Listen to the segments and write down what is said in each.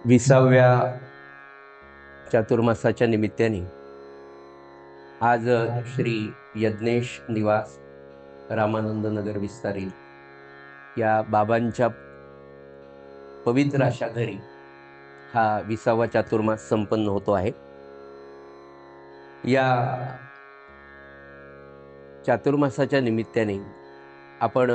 20व्या चातुर्मासाच्या निमित्ताने आज श्री यज्ञेश निवास रामानंद नगर विस्तारित या बाबांच्या पवित्र अशा घरी हा 20वा चातुर्मास संपन्न होतो आहे। या चातुर्मासाच्या निमित्ताने आपण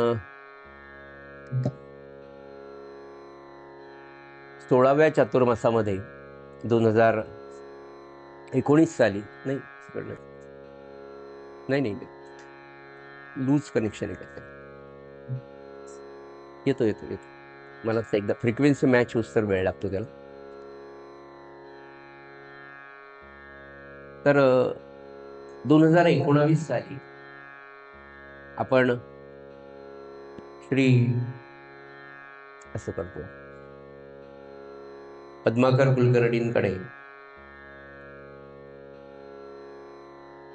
16व्या चातुर्मासामध्ये 2019 साली नाही लूज कनेक्शन आहे। येतो मला एकदा फ्रिक्वेन्सी मॅच होस तर वेळ लागतो त्याला। तर 2019 साली आपण श्री असं करतो पद्माकर कुलकर्णींकडे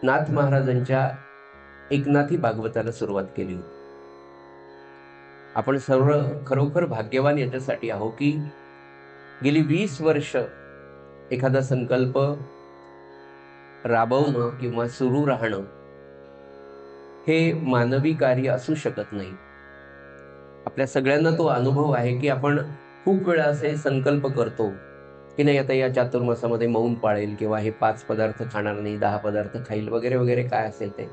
नाथ महाराजांच्या एकनाथी भागवताला सुरुवात केली होती। आपण सर्व खरोखर भाग्यवान याच्यासाठी आहो की गेली 20 वर्ष एखादा संकल्प राबवणं किंवा सुरू राहणं हे मानवी कार्य असू शकत नाही। आपल्या सगळ्यांना तो अनुभव आहे की आपण खूप वेळा असे संकल्प करतो की नाही आता या चातुर्मासामध्ये मौन पाळेल किंवा हे 5 पदार्थ खाणार नाही, 10 पदार्थ खाईल वगैरे वगैरे काय असेल ते,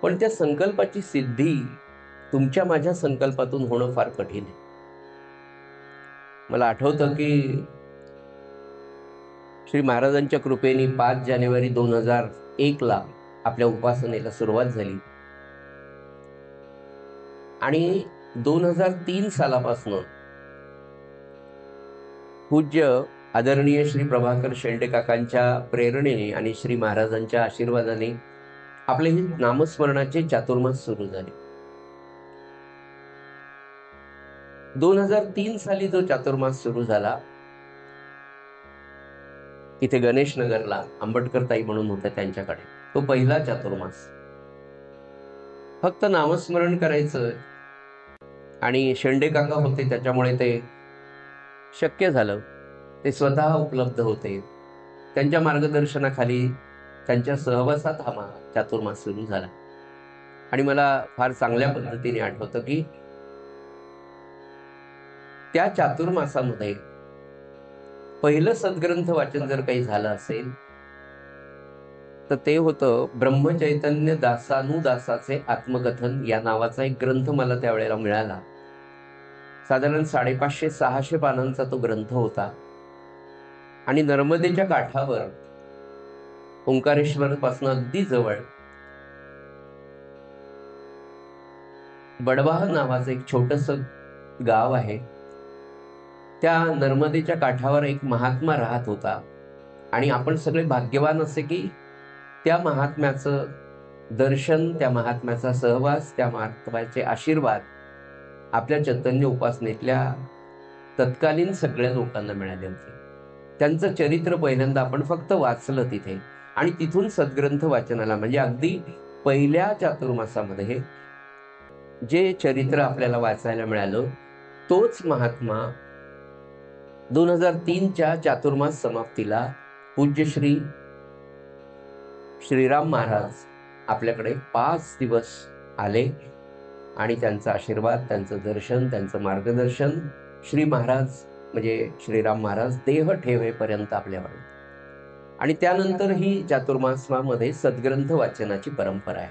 पण त्या संकल्पाची सिद्धी तुमच्या माझ्या संकल्पातून होणं फार कठीण आहे। मला आठवतं की श्री महाराजांच्या कृपेने 5 जानेवारी 2001 ला आपल्या उपासनेला सुरुवात झाली आणि 2003 सालापासून पूज्य आदरणीय श्री प्रभाकर शेंडे काकांच्या प्रेरणेने आणि श्री महाराजांच्या आशीर्वादाने आपले हे नामस्मरणाचे चातुर्मास सुरू झाले। 2003 साली जो चातुर्मास सुरू झाला, इथे गणेश नगरला आंबटकर ताई म्हणून होत्या त्यांच्याकडे, तो पहिला चातुर्मास फक्त नामस्मरण करायचं आणि शेंडे काका होते त्याच्यामुळे ते शक्य झालं। ते स्वतः उपलब्ध होते, त्यांच्या मार्गदर्शनाखाली त्यांच्या सहवासात हा चातुर्मास सुरू झाला। आणि मला फार चांगल्या पद्धतीने आठवतं की त्या चातुर्मासामध्ये पहिलं सद्ग्रंथ वाचन जर काही झालं असेल तर ते होतं ब्रह्मचैतन्य दासानुदासाचे आत्मकथन या नावाचा एक ग्रंथ मला त्यावेळेला मिळाला। साधारण 550-600 पानांचा तो ग्रंथ होता आणि नर्मदेच्या काठावर ओंकारेश्वर पासून अगदी जवळ बडवाह नावाचं एक छोटस गाव आहे। त्या नर्मदेच्या काठावर एक महात्मा राहत होता आणि आपण सगळे भाग्यवान असे की त्या महात्म्याचं दर्शन, त्या महात्म्याचा सहवास, त्या महात्म्याचे आशीर्वाद आपल्या चैतन्य उपासनेतल्या तत्कालीन सगळ्या लोकांना मिळाले होते। त्यांचं चरित्र पहिल्यांदा आपण फक्त वाचलं तिथे आणि तिथून सद्ग्रंथ वाचनाला म्हणजे अगदी पहिल्या चातुर्मासामध्ये जे चरित्र आपल्याला वाचायला मिळालं तोच महात्मा 2003च्या चातुर्मास समाप्तीला पूज्य श्रीराम महाराज आपल्याकडे 5 दिवस आले आणि त्यांचा आशीर्वाद, त्यांचं दर्शन, त्यांचं मार्गदर्शन श्री महाराज म्हणजे श्रीराम महाराज देह ठेवेपर्यंत आपल्यावर। आणि त्यानंतर ही चातुर्मासामध्ये सद्ग्रंथ वाचनाची परंपरा आहे।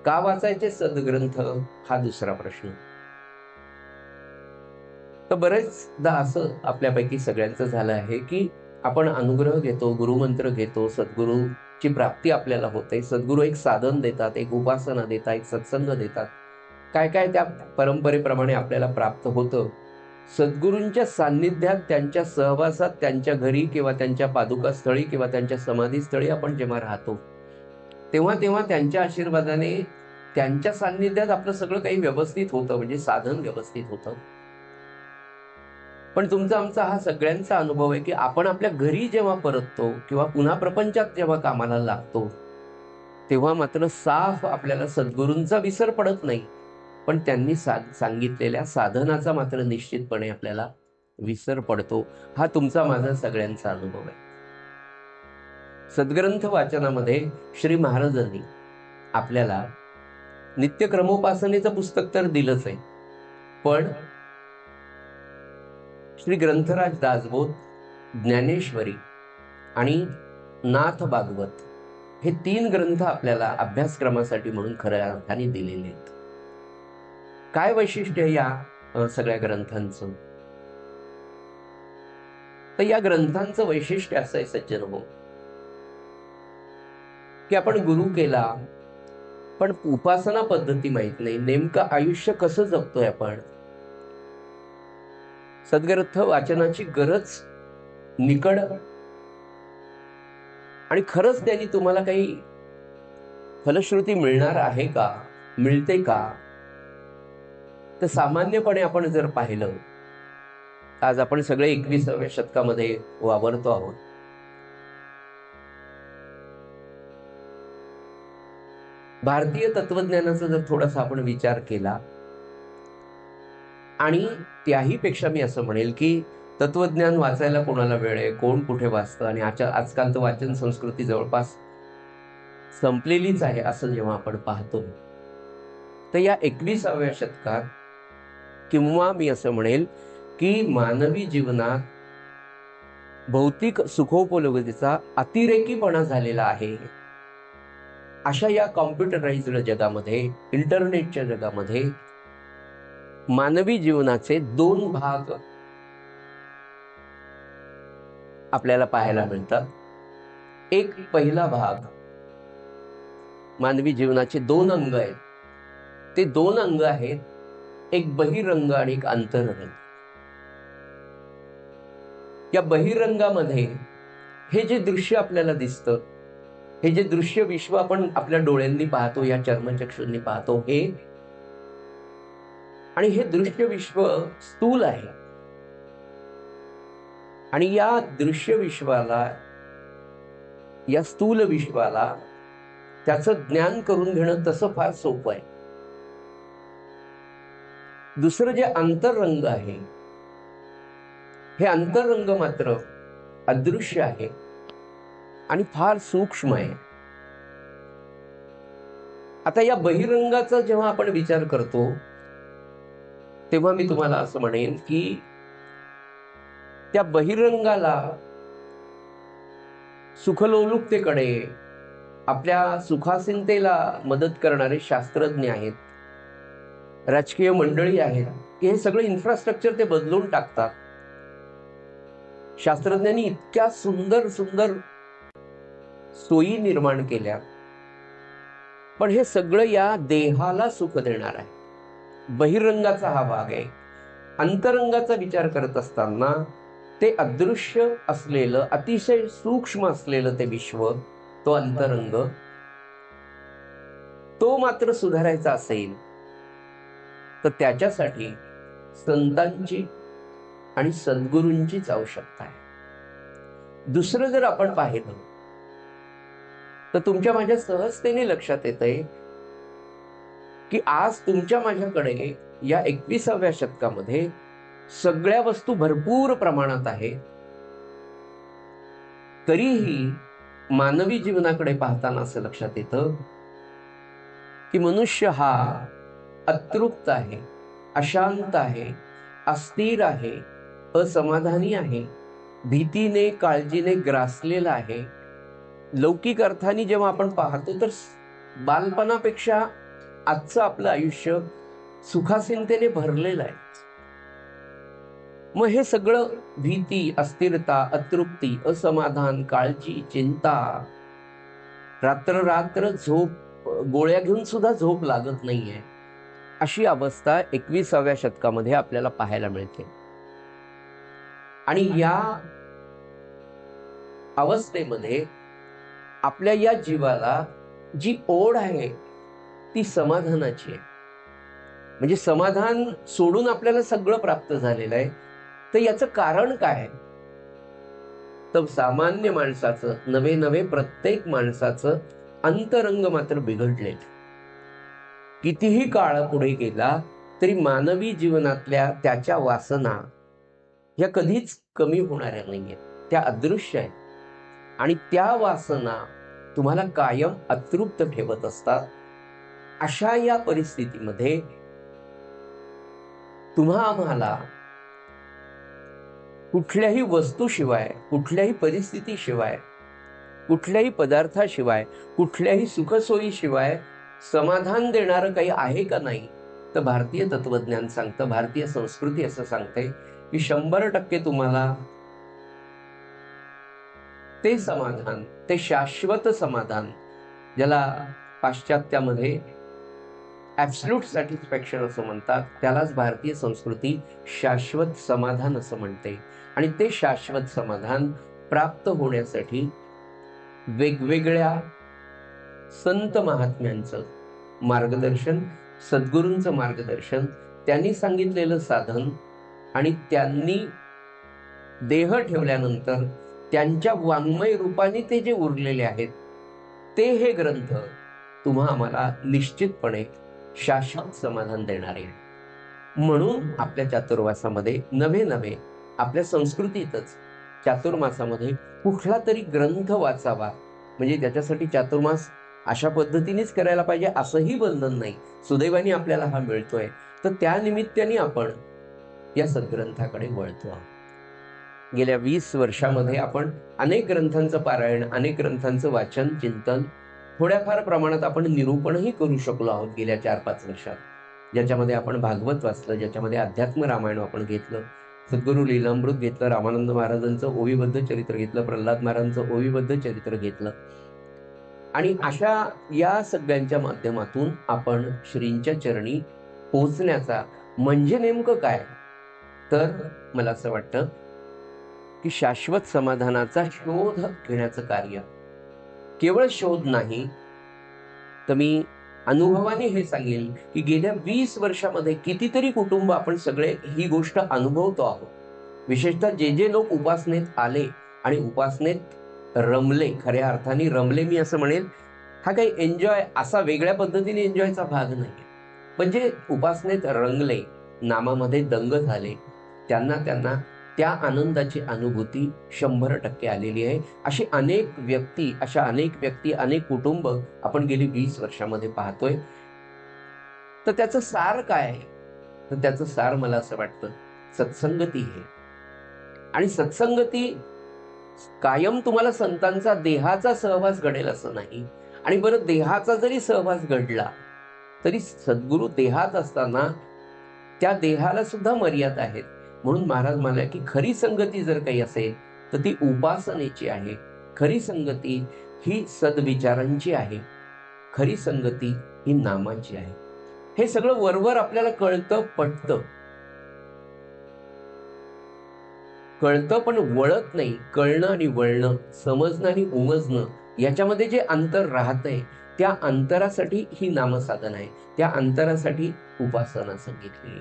का वाचायचे सद्ग्रंथ हा दुसरा प्रश्न। तर बरेचदा असं आपल्यापैकी सगळ्यांचं झालं आहे की आपण अनुग्रह घेतो, गुरुमंत्र घेतो, सद्गुरूची प्राप्ती आपल्याला होते, सद्गुरू एक साधन देतात, एक उपासना देतात, एक सत्संग देतात, काय काय त्या परंपरेप्रमाणे आपल्याला प्राप्त होतं। सद्गुरूंच्या सान्निध्यात, त्यांच्या सहवासात, त्यांच्या घरी किंवा त्यांच्या पादुकास्थळी किंवा त्यांच्या समाधीस्थळी आपण जेव्हा राहतो तेव्हा त्यांच्या आशीर्वादाने, त्यांच्या सान्निध्यात आपलं सगळं काही व्यवस्थित होतं, म्हणजे साधन व्यवस्थित होतं। पण तुमचा आमचा हा सगळ्यांचा अनुभव आहे की आपण आपल्या घरी जेव्हा परततो किंवा पुन्हा प्रपंचात जेव्हा कामाला लागतो तेव्हा मात्र साफ आपल्याला सद्गुरूंचा विसर पडत नाही, पण त्यांनी सांगितलेल्या साधनाचा मात्र निश्चितपणे आपल्याला विसर पडतो. हा तुमचा माझा सगळ्यांचा अनुभव आहे. सद्ग्रंथ वाचनामध्ये श्री महाराजांनी आपल्याला नित्यक्रमोपासनेचं पुस्तक तर दिलंच आहे, पण श्री ग्रंथराज दासबोध, ज्ञानेश्वरी आणि नाथ भागवत हे 3 ग्रंथ आपल्याला अभ्यासक्रमासाठी म्हणून खऱ्या अर्थाने दिलेले आहेत. काय वैशिष्ट्य या सगळ्या ग्रंथांचं? तर या ग्रंथांचं वैशिष्ट्य असं आहे सज्जन हो, की आपण गुरु केला पण उपासना पद्धती माहित नाही, नेमकं आयुष्य कसं जगतोय आपण. सद्ग्रंथ वाचनाची गरज निकड आणि खरंच त्यांनी तुम्हाला काही फलश्रुती मिळणार आहे का, मिळते का? तर सामान्यपणे आपण जर पाहिलं, आज आपण सगळे 21व्या शतकामध्ये वावरतो आहोत. भारतीय तत्वज्ञानाचा जर थोडासा आपण विचार केला, आणि त्याही पेक्षा मी असं म्हणेल की तत्वज्ञान वाचायला कोणाला वेळ आहे, कोण कुठे वाचतं, आणि आजकाल तर वाचन संस्कृती जवळपास संपलेलीच आहे असं जेव्हा आपण पाहतो, तर या 21व्या शतकात किंवा मी असं म्हणेल की मानवी जीवनात भौतिक सुखोपयोगितेचा अतिरेकीपणा झालेला आहे. अशा या कॉम्प्युटराइज्ड जगामध्ये, इंटरनेटच्या जगामध्ये मानवी जीवनाचे 2 भाग आपल्याला पाहायला मिळतात. एक पहिला भाग, मानवी जीवनाचे 2 अंग आहेत. ते 2 अंग आहेत, एक बहिरंग आणि एक अंतरंग. या बहिरंगामध्ये हे जे दृश्य आपल्याला दिसतं, हे जे दृश्य विश्व आपण आपल्या डोळ्यांनी पाहतो, या चर्मचक्षूंनी पाहतो, हे आणि हे दृश्य विश्व स्थूल आहे. आणि या दृश्य विश्वाला, या स्थूल विश्वाला त्याचं ज्ञान करून घेणं तसं फार सोपं आहे. दुसरं जे अंतरंग आहे, हे अंतरंग मात्र अदृश्य आहे आणि फार सूक्ष्म आहे. आता या बहिरंगाचा जेव्हा आपण विचार करतो, तेव्हा मी तुम्हाला असं म्हणेन की त्या बहिरंगाला सुखलोलुपतेकडे, आपल्या सुखासीनतेला मदत करणारे शास्त्रज्ञ आहेत, राजकीय मंडळी आहेत, की हे सगळं इन्फ्रास्ट्रक्चर ते बदलून टाकतात. शास्त्रज्ञांनी इतक्या सुंदर सुंदर सोयी निर्माण केल्या, पण हे सगळं या देहाला सुख देणार आहे. बहिरंगाचा हा भाग आहे. अंतरंगाचा विचार करत असताना ते अदृश्य असलेलं, अतिशय सूक्ष्म असलेलं ते विश्व, तो अंतरंग, तो मात्र सुधारायचा असेल तर त्याच्यासाठी संतांची आणि सद्गुरूंचीच आवश्यकता आहे. दुसरं जर आपण पाहिलं तर तुमच्या माझ्या सहजतेने लक्षात येतंय की आज तुमच्या माझ्याकडे या 21व्या शतकामध्ये सगळ्या वस्तू भरपूर प्रमाणात आहे. तरीही मानवी जीवनाकडे पाहताना असं लक्षात येतं की मनुष्य हा अतृप्त आहे, अशांत आहे, अस्थिर आहे, असमाधानी आहे, भीतीने, काळजीने ग्रासलेला आहे. लौकिक अर्थाने जेव्हा आपण पाहतो तर बालपणापेक्षा आजचं आपलं आयुष्य सुखासीनतेने भरलेलं आहे. मग हे सगळं भीती, अस्थिरता, अतृप्ती, असमाधान, काळजी, चिंता, रात्र झोप, गोळ्या घेऊन सुद्धा झोप लागत नाहीये, अशी अवस्था 21व्या शतकामध्ये आपल्याला पाहायला मिळते. आणि या अवस्थेमध्ये आपल्या या जीवाला जी ओढ आहे ती समाधानाची आहे. म्हणजे समाधान सोडून आपल्याला सगळं प्राप्त झालेलं आहे. तर याचं कारण काय आहे? तर सामान्य माणसाचं नवे प्रत्येक माणसाचं अंतरंग मात्र बिघडले. कितीही काळ पुढे गेला तरी मानवी जीवनातल्या त्याच्या वासना, ह्या कधीच कमी होणाऱ्या नाहीये, त्या अदृश्य आहेत. आणि त्या वासना तुम्हाला कायम अतृप्त ठेवत असतात. अशा या परिस्थितीमध्ये तुम्हा आम्हाला कुठल्याही वस्तूशिवाय, कुठल्याही परिस्थितीशिवाय, कुठल्याही पदार्थाशिवाय, कुठल्याही सुखसोयीशिवाय समाधान देणारं काही आहे का नाही, तर भारतीय तत्वज्ञान सांगतं, भारतीय संस्कृती असं सांगते की 100% तुम्हाला ते समाधान, ते शाश्वत समाधान, ज्याला पाश्चात्यामध्ये ॲब्सल्यूट सॅटिस्फॅक्शन असं म्हणतात, त्यालाच भारतीय संस्कृती शाश्वत समाधान असं म्हणते. आणि ते शाश्वत समाधान प्राप्त होण्यासाठी वेगवेगळ्या संत महात्म्यांचं मार्गदर्शन, सद्गुरूंचं मार्गदर्शन, त्यांनी सांगितलेलं साधन आणि त्यांनी देह ठेवल्यानंतर त्यांच्या वाङ्मय रूपाने ते जे उरलेले आहेत, ते हे ग्रंथ तुम्हा आम्हाला निश्चितपणे शाश्वत समाधान देणारे आहेत. म्हणून आपल्या चातुर्मासामध्ये नवे आपल्या संस्कृतीतच चातुर्मासामध्ये कुठला तरी ग्रंथ वाचावा. म्हणजे त्याच्यासाठी चातुर्मास अशा पद्धतीनेच करायला पाहिजे असंही बंधन नाही. सुदैवाने आपल्याला हा मिळतोय, तर त्या निमित्ताने आपण या सद्ग्रंथाकडे वळतो आहोत. गेल्या 20 वर्षामध्ये आपण अनेक ग्रंथांचं पारायण, अनेक ग्रंथांचं वाचन, चिंतन, थोड्याफार प्रमाणात आपण निरूपणही करू शकलो आहोत गेल्या 4-5 वर्षात. ज्याच्यामध्ये आपण भागवत वाचलं, ज्याच्यामध्ये अध्यात्म रामायण आपण घेतलं, सद्गुरू लीलामृत घेतलं, रामानंद महाराजांचं ओवीबद्ध चरित्र घेतलं, प्रल्हाद महाराजांचं ओवीबद्ध चरित्र घेतलं. आणि अशा या सगळ्यांच्या माध्यमातून आपण श्रींच्या चरणी पोहोचण्याचा म्हणजे नेमकं काय, तर मला असं वाटतं की शाश्वत समाधानाचा शोध घेण्याचं कार्य. केवळ शोध नाही, तर मी अनुभवाने हे सांगेल की गेल्या 20 वर्षामध्ये कितीतरी कुटुंब आपण सगळे ही गोष्ट अनुभवतो आहोत. विशेषतः जे लोक उपासनेत आले आणि उपासनेत रमले, खऱ्या अर्थाने रमले, मी असं म्हणेल, हा काही एन्जॉय असा वेगळ्या पद्धतीने एन्जॉयचा भाग नाही, पण जे उपासनेत रंगले, नामामध्ये दंग झाले, त्यांना त्या आनंदाची अनुभूती 100% आलेली आहे. अशी अनेक व्यक्ती, अनेक कुटुंब आपण गेली 20 वर्षामध्ये पाहतोय. तर त्याचं सार काय आहे? तर त्याचं सार मला असं वाटतं सत्संगती आहे. आणि सत्संगती कायम तुम्हाला संतांचा देहाचा सहवास घडेल असं नाही. आणि बरं, देहाचा जरी सहवास घडला तरी सद्गुरू देहात असताना त्या देहाला सुद्धा मर्यादा आहेत. म्हणून महाराज म्हणाले की खरी संगती जर काही असेल तर ती उपासनेची आहे. खरी संगती ही सद्विचारांची आहे. खरी संगती ही नामाची आहे. हे सगळं वरवर आपल्याला कळतं, पटतं पण वळत नाही. कळणं आणि वळणं, समजणं आणि उमजणं याच्यामध्ये जे अंतर राहतंय, त्या अंतरासाठी ही नामसाधन आहे. त्या अंतरासाठी उपासना सांगितली.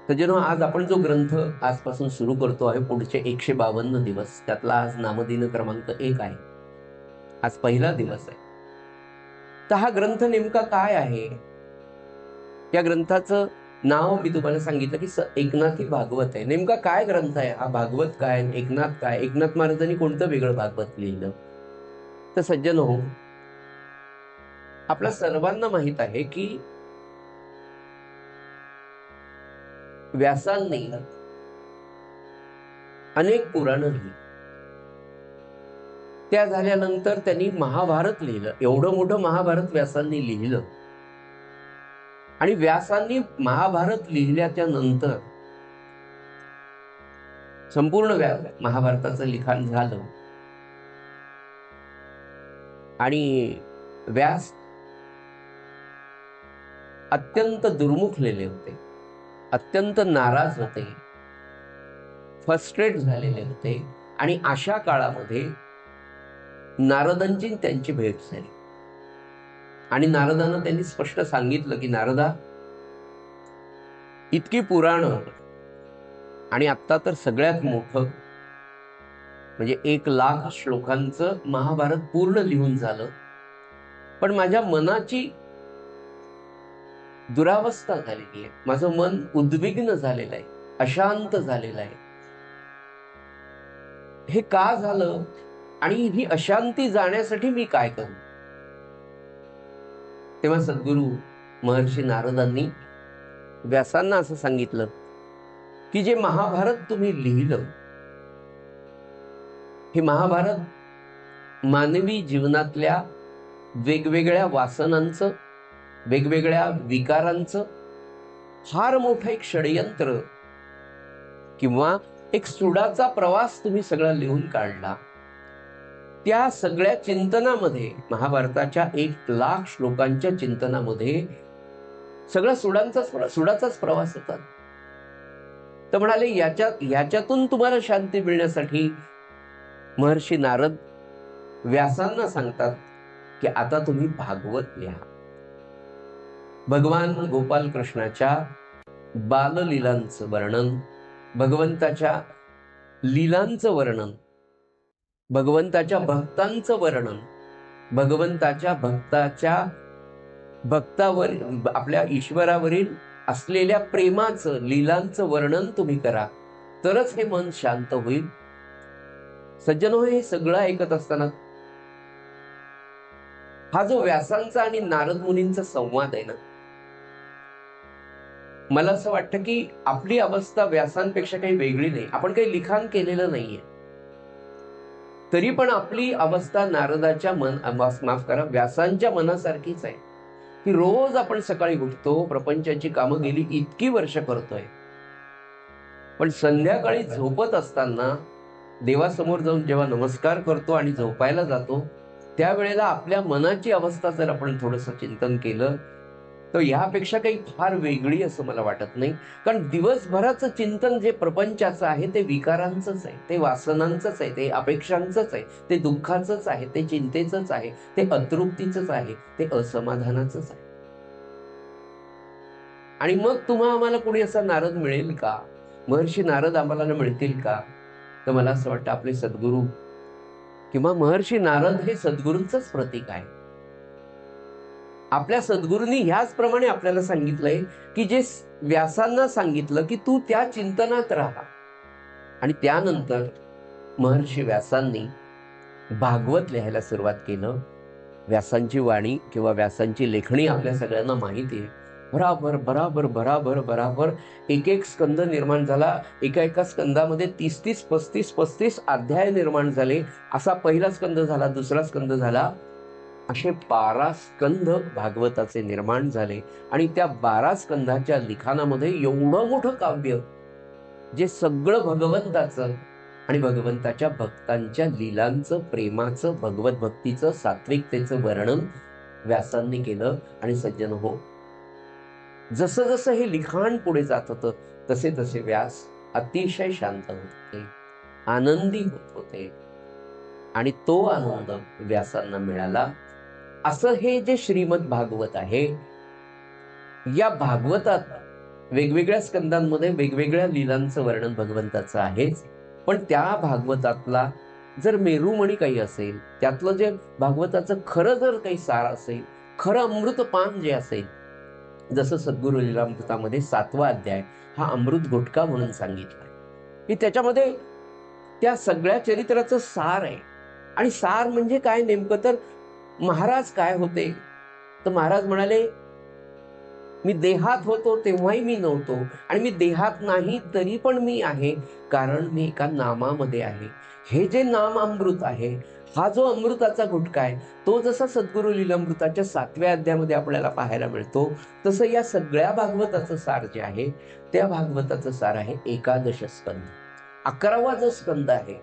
सज्जनो, आज आपण जो ग्रंथ आजपासून सुरू करतो आहे, पुढचे 152 दिवस, त्यातला आज नामदिन क्रमांक 1 आहे. आज पहिला दिवस आहे. तर हा ग्रंथ नेमका काय आहे? या ग्रंथाचं नाव मी तुम्हाला सांगितलं की एकनाथी भागवत आहे. नेमका काय ग्रंथ आहे हा? भागवत काय, एकनाथ काय? एकनाथ महाराजांनी कोणतं वेगळं भागवत लिहिलं? तर सज्जनो, आपल्या सर्वांना माहित आहे की व्यासांनी अनेक पुराणं लिहिली. त्या झाल्यानंतर त्यांनी महाभारत लिहिलं. एवढं मोठं महाभारत व्यासांनी लिहिलं. आणि व्यासांनी महाभारत लिहिल्याच्या नंतर संपूर्ण महाभारताचं लिखाण झालं. आणि व्यास अत्यंत दुर्मुखलेले होते, अत्यंत नाराज होते, फ्रस्ट्रेट झालेले होते. आणि अशा काळामध्ये नारदांची त्यांची भेट झाली. आणि नारदांना त्यांनी स्पष्ट सांगितलं की नारदा, इतकी पुराणं आणि आत्ता तर सगळ्यात मोठं म्हणजे 1,00,000 श्लोकांचं महाभारत पूर्ण लिहून झालं, पण माझ्या मनाची दुरावस्था झालेली आहे. माझं मन उद्विग्न झालेलं आहे. अशांत झालेला आहे. हे का झालं आणि ही अशांती जाण्यासाठी मी काय करू? तेव्हा सद्गुरू महर्षी नारदांनी व्यासांना असं सांगितलं की जे महाभारत तुम्ही लिहिलं, हे महाभारत मानवी जीवनातल्या वेगवेगळ्या वासनांचं, वेगवेगळ्या विकारांचं फार मोठं एक षडयंत्र किंवा एक सुडाचा प्रवास तुम्ही सगळा लिहून काढला. त्या सगळ्या चिंतनामध्ये, महाभारताच्या 1,00,000 श्लोकांच्या चिंतनामध्ये सगळा सुडाचाच प्रवास होता. तर म्हणाले याच्यातून तुम्हाला शांती मिळण्यासाठी महर्षी नारद व्यासांना सांगतात की आता तुम्ही भागवत लिहा. भगवान गोपाल कृष्णाच्या बाललीलांचं वर्णन, भगवंताच्या लीलांचं वर्णन, भगवंताच्या भक्तांचं वर्णन, भगवंताच्या भक्तावर आपल्या ईश्वरावरील असलेल्या प्रेमाचं, लीलांचं वर्णन तुम्ही करा, तरच हे मन शांत होईल. सज्जनो, हे सगळं ऐकत असताना हा जो व्यासांचा आणि नारद मुनींचा संवाद आहे ना, मला असं वाटतं की आपली अवस्था व्यासांपेक्षा काही वेगळी नाही. आपण काही लिखाण केलेलं नाहीये, तरी पण आपली अवस्था नारदाच्या व्यासांच्या मनासारखीच आहे की रोज आपण सकाळी उठतो, प्रपंचाची कामं गेली इतकी वर्ष करतोय, पण संध्याकाळी झोपत असताना देवासमोर जाऊन जेव्हा नमस्कार करतो आणि झोपायला जातो, त्यावेळेला आपल्या मनाची अवस्था जर आपण थोडंसं चिंतन केलं तर यापेक्षा काही फार वेगळी असं मला वाटत नाही. कारण दिवसभराचं चिंतन जे प्रपंचाचं आहे ते विकारांचंच आहे, ते वासनांचंच आहे, ते अपेक्षांचंच आहे, ते दुःखाचंच आहे, ते चिंतेचंच आहे, ते अतृप्तीचंच आहे, ते असमाधानाचंच आहे. आणि मग आम्हाला कोणी असा नारद मिळेल का? महर्षी नारद आम्हाला मिळतील का? तर मला असं वाटतं आपले सद्गुरू किंवा महर्षी नारद हे सद्गुरूंचंच प्रतीक आहे. आपल्या सद्गुरूंनी ह्याचप्रमाणे आपल्याला सांगितलंय की जे व्यासांना सांगितलं की तू त्या चिंतनात राहा, आणि त्यानंतर महर्षी व्यासांनी भागवत लिहायला सुरुवात केलं. व्यासांची वाणी किंवा व्यासांची लेखणी आपल्या सगळ्यांना माहिती आहे. बराबर बराबर बराबर बराबर एक एक स्कंद निर्माण झाला. एका स्कंदामध्ये 30-35 अध्याय निर्माण झाले. असा पहिला स्कंद झाला, दुसरा स्कंद झाला, असे 12 स्कंद भागवताचे निर्माण झाले. आणि त्या 12 स्कंदाच्या लिखाणामध्ये एवढं मोठं काव्य, जे सगळं भगवंताचं आणि भगवंताच्या भक्तांच्या लीलांचं, प्रेमाचं, भगवत भक्तीचं, सात्विकतेचं वर्णन व्यासांनी केलं. आणि सज्जन हो, जसं जसं हे लिखाण पुढे जात होतं तसे तसे व्यास अतिशय शांत होत होते, आनंदी होत होते. आणि तो आनंद व्यासांना मिळाला. असं हे जे श्रीमद भागवत आहे, या भागवतात वेगवेगळ्या स्कंदांमध्ये वेगवेगळ्या लीलांचं वर्णन भगवंताचं आहेच, पण त्या भागवतातला जर मेरुमणी काही असेल, त्यातलं जे भागवताचं खरं जर काही सार असेल, खरं अमृतपान जे असेल, जसं सद्गुरू लीलामृतामध्ये 7वा अध्याय हा अमृत घोटका म्हणून सांगितलाय, की त्याच्यामध्ये त्या सगळ्या चरित्राचं सार आहे. आणि सार म्हणजे काय नेमकं, तर महाराज काय होते, तर महाराज म्हणाले, मी देहात होतो तेव्हाही मी नव्हतो, आणि मी देहात नाही तरी पण मी आहे, कारण मी एका नामामध्ये आहे. हे जे नाम अमृत आहे, हा जो अमृताचा घुटका आहे, तो जसा सद्गुरू लीलामृताच्या 7व्या अध्यायामध्ये आपल्याला पाहायला मिळतो, तसं या सगळ्या भागवताचं सार जे आहे, त्या भागवताचं सार आहे 11 स्कंद. 11वा जो स्कंद आहे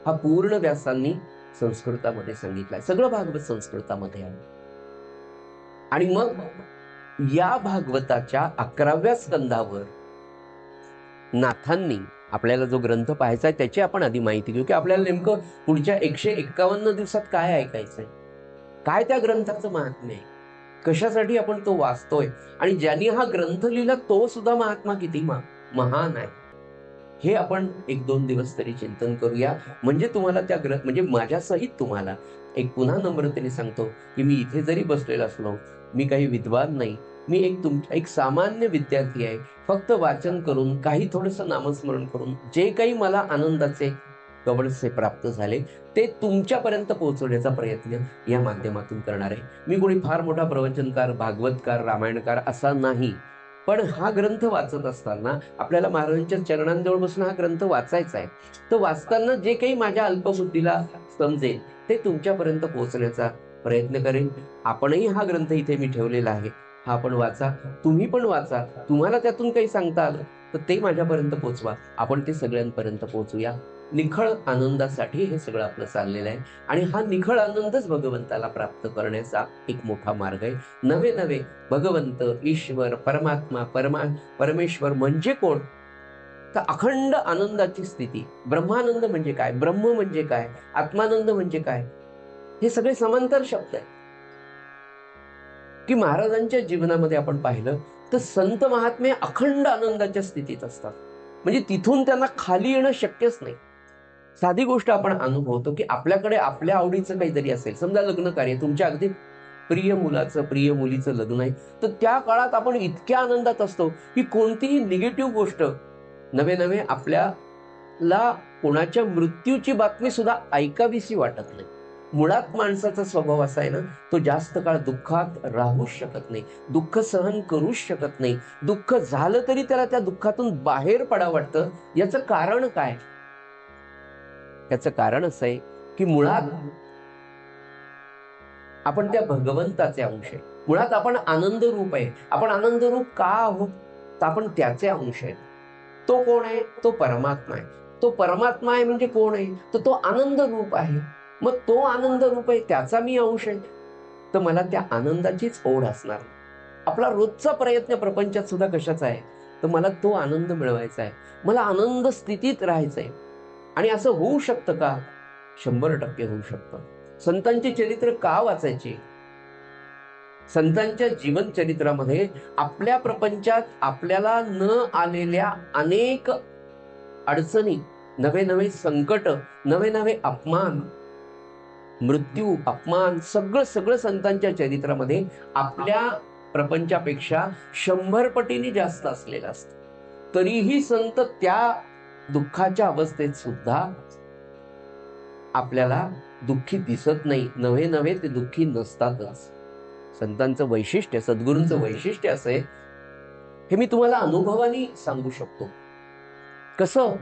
हा पूर्ण व्यासांनी संस्कृतामध्ये सांगितलाय. सगळं भागवत संस्कृतामध्ये आहे. आणि मग या भागवताच्या 11व्या स्कंदावर नाथांनी आपल्याला जो ग्रंथ पाहायचा आहे त्याची आपण आधी माहिती घेऊ, की आपल्याला नेमकं पुढच्या 151 दिवसात काय ऐकायचंय, काय त्या ग्रंथाचं महात्म्य आहे, कशासाठी आपण तो वाचतोय, आणि ज्यांनी हा ग्रंथ लिहिला तो सुद्धा महात्मा किती महान आहे, हे आपण 1-2 दिवस तरी चिंतन करूया. म्हणजे तुम्हाला त्या म्हणजे माझ्यासहित तुम्हाला एक पुन्हा नम्रतेने सांगतो की मी इथे जरी बसलेला असलो, मी काही विद्वान नाही, मी एक सामान्य विद्यार्थी आहे. फक्त वाचन करून, काही थोडंसं नामस्मरण करून जे काही मला आनंदाचे गवळसे प्राप्त झाले ते तुमच्यापर्यंत पोहोचवण्याचा प्रयत्न या माध्यमातून करणार आहे. मी कोणी फार मोठा प्रवचनकार, भागवतकार, रामायणकार असा नाही. पण हा ग्रंथ वाचत असताना आपल्याला महाराजांच्या चरणांजवळ बसून हा ग्रंथ वाचायचा आहे. तर वाचताना जे काही माझ्या अल्पबुद्धीला समजेल ते तुमच्यापर्यंत पोहोचण्याचा प्रयत्न करेन. आपणही हा ग्रंथ इथे मी ठेवलेला आहे, हा आपण वाचा, तुम्ही पण वाचा. तुम्हाला त्यातून काही सांगता आलं तर ते माझ्यापर्यंत पोहोचवा. आपण ते सगळ्यांपर्यंत पोहोचूया. निखळ आनंदासाठी हे सगळं आपलं चाललेलं आहे आणि हा निखळ आनंदच भगवंताला प्राप्त करण्याचा एक मोठा मार्ग आहे. नवे नवे भगवंत, ईश्वर, परमात्मा, परमेश्वर म्हणजे कोण? तर अखंड आनंदाची स्थिती. ब्रह्मानंद म्हणजे काय? ब्रह्म म्हणजे काय? आत्मानंद म्हणजे काय? हे सगळे समांतर शब्द आहेत की महाराजांच्या जीवनामध्ये आपण पाहिलं तर संत महात्मे अखंड आनंदाच्या स्थितीत असतात. म्हणजे तिथून त्यांना खाली येणं शक्यच नाही. साधी गोष्ट आपण अनुभवतो की आपल्याकडे आपल्या आवडीचं काहीतरी असेल, समजा लग्न कार्य, तुमच्या अगदी प्रिय मुलाचं, प्रिय मुलीचं लग्न आहे, तर त्या काळात आपण इतक्या आनंदात असतो की कोणतीही निगेटिव्ह गोष्ट नवे नवे आपल्याला कोणाच्या मृत्यूची बातमी सुद्धा ऐकावीशी वाटत नाही. मुळात माणसाचा स्वभाव असा आहे ना, तो जास्त काळ दुःखात राहूच शकत नाही, दुःख सहन करूच शकत नाही. दुःख झालं तरी त्याला त्या दुःखातून बाहेर पडावं वाटतं. याचं कारण काय? याचं कारण असं आहे की मुळात आपण त्या भगवंताचे अंश आहे. मुळात आपण आनंद रूप आहे. आपण आनंद रूप का आहोत? तर आपण त्याचे अंश आहे. तो कोण आहे? तो परमात्मा आहे. तो परमात्मा आहे म्हणजे कोण आहे? तर तो आनंद रूप आहे. मग तो आनंद रूप आहे, त्याचा मी अंश आहे, तर मला त्या आनंदाचीच ओढ असणार. आपला रोजचा प्रयत्न प्रपंचात सुद्धा कशाचा आहे? तर मला तो आनंद मिळवायचा आहे, मला आनंद स्थितीत राहायचं आहे. आणि असं होऊ शकतं का? 100% होऊ शकतं. संतांची चरित्र का वाचायची? संतांच्या जीवन चरित्रामध्ये आपल्या प्रपंचात आपल्याला न आलेल्या अनेक अडचणी, नवे नवे संकट, नवे नवे अपमान, मृत्यू, अपमान, सगळं सगळं संतांच्या चरित्रामध्ये आपल्या प्रपंचापेक्षा 100 पटीने जास्त असलेलं असतं. तरीही संत त्या दुःखाच्या अवस्थेत सुद्धा आपल्याला दुःखी दिसत नाही. नवे नवे ते दुःखी नसतातच. संतांचं वैशिष्ट्य, सद्गुरूंचं वैशिष्ट्य असं आहे, हे मी तुम्हाला अनुभवाने सांगू शकतो. कसं?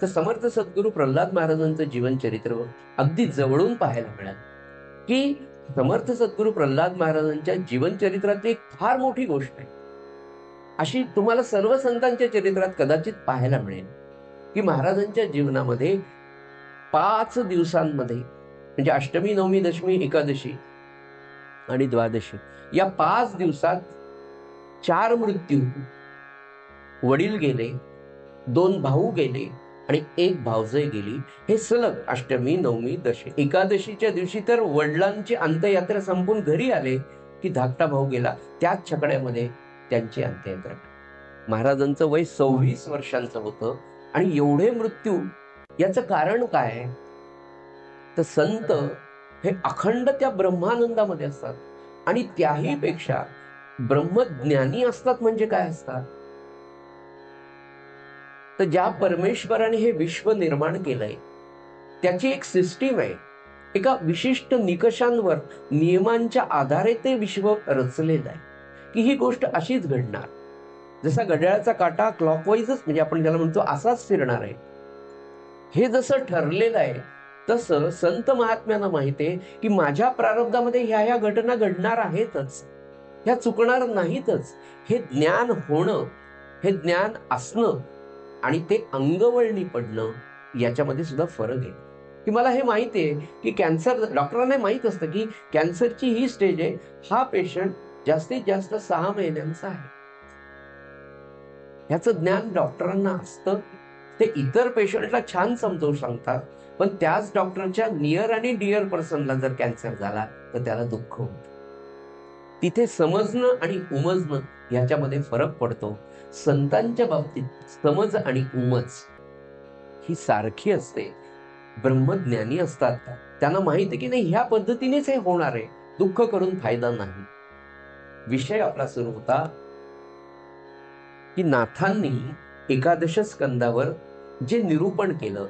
तर समर्थ सद्गुरू प्रल्हाद महाराजांचं जीवनचरित्र अगदी जवळून पाहायला मिळालं की समर्थ सद्गुरू प्रल्हाद महाराजांच्या जीवनचरित्रातली एक फार मोठी गोष्ट आहे. अशी तुम्हाला सर्व संतांच्या चरित्रात कदाचित पाहायला मिळेल की महाराजांच्या जीवनामध्ये 5 दिवसांमध्ये, म्हणजे अष्टमी, नवमी, दशमी, एकादशी आणि द्वादशी, या 5 दिवसात 4 मृत्यू. वडील गेले, 2 भाऊ गेले आणि 1 भावजय गेली. हे सलग अष्टमी, नवमी, दशमी. एकादशीच्या दिवशी तर वडिलांची अंत्ययात्रा संपून घरी आले की धाकटा भाऊ गेला, त्याच छकड्यामध्ये त्यांची अंत्ययात्रा. महाराजांचं वय 26 वर्षांचं होतं आणि एवढे मृत्यू. याचं कारण काय? तर संत हे अखंड त्या ब्रह्मानंदामध्ये असतात आणि त्याही पेक्षा ब्रह्मज्ञानी असतात. म्हणजे काय असतात? तर ज्या परमेश्वराने हे विश्व निर्माण केलंय त्याची एक सिस्टीम आहे. एका विशिष्ट निकषांवर, नियमांच्या आधारे ते विश्व रचलेलं आहे की ही गोष्ट अशीच घडणार. जसा घड्याळाचा काटा क्लॉकवाईजच, म्हणजे आपण ज्याला म्हणतो असाच फिरणार आहे, हे जसं ठरलेलं आहे, तसं संत महात्म्यांना माहिती आहे की माझ्या प्रारब्धामध्ये ह्या घटना घडणार आहेतच, ह्या चुकणार नाहीतच. हे ज्ञान होणं, हे ज्ञान असणं आणि ते अंगवळणी पडणं, याच्यामध्ये सुद्धा फरक आहे. की मला हे माहिती आहे की कॅन्सर, डॉक्टरांना माहित असतं की कॅन्सरची ही स्टेज आहे, हा पेशंट जास्तीत जास्त 6 महिन्यांचा आहे. ह्याचं ज्ञान डॉक्टरांना असतं. ते इतर पेशंटला छान समजावून सांगतात, पण त्याच डॉक्टरच्या नियर आणि डिअर पर्सनला जर कॅन्सर झाला तर त्याला दुःख होतं. तिथे समजणं आणि उमजणं याच्यामध्ये फरक पडतो. संतांच्या बाबतीत समज आणि उमज ही सारखी असते. ब्रह्मज्ञानी असतात, त्यांना माहिती आहे की नाही ह्या पद्धतीनेच हे होणार आहे, दुःख करून फायदा नाही. विषय आपला सुरू होता की नाथांनी एकादश स्कंदावर जे निरूपण केलं,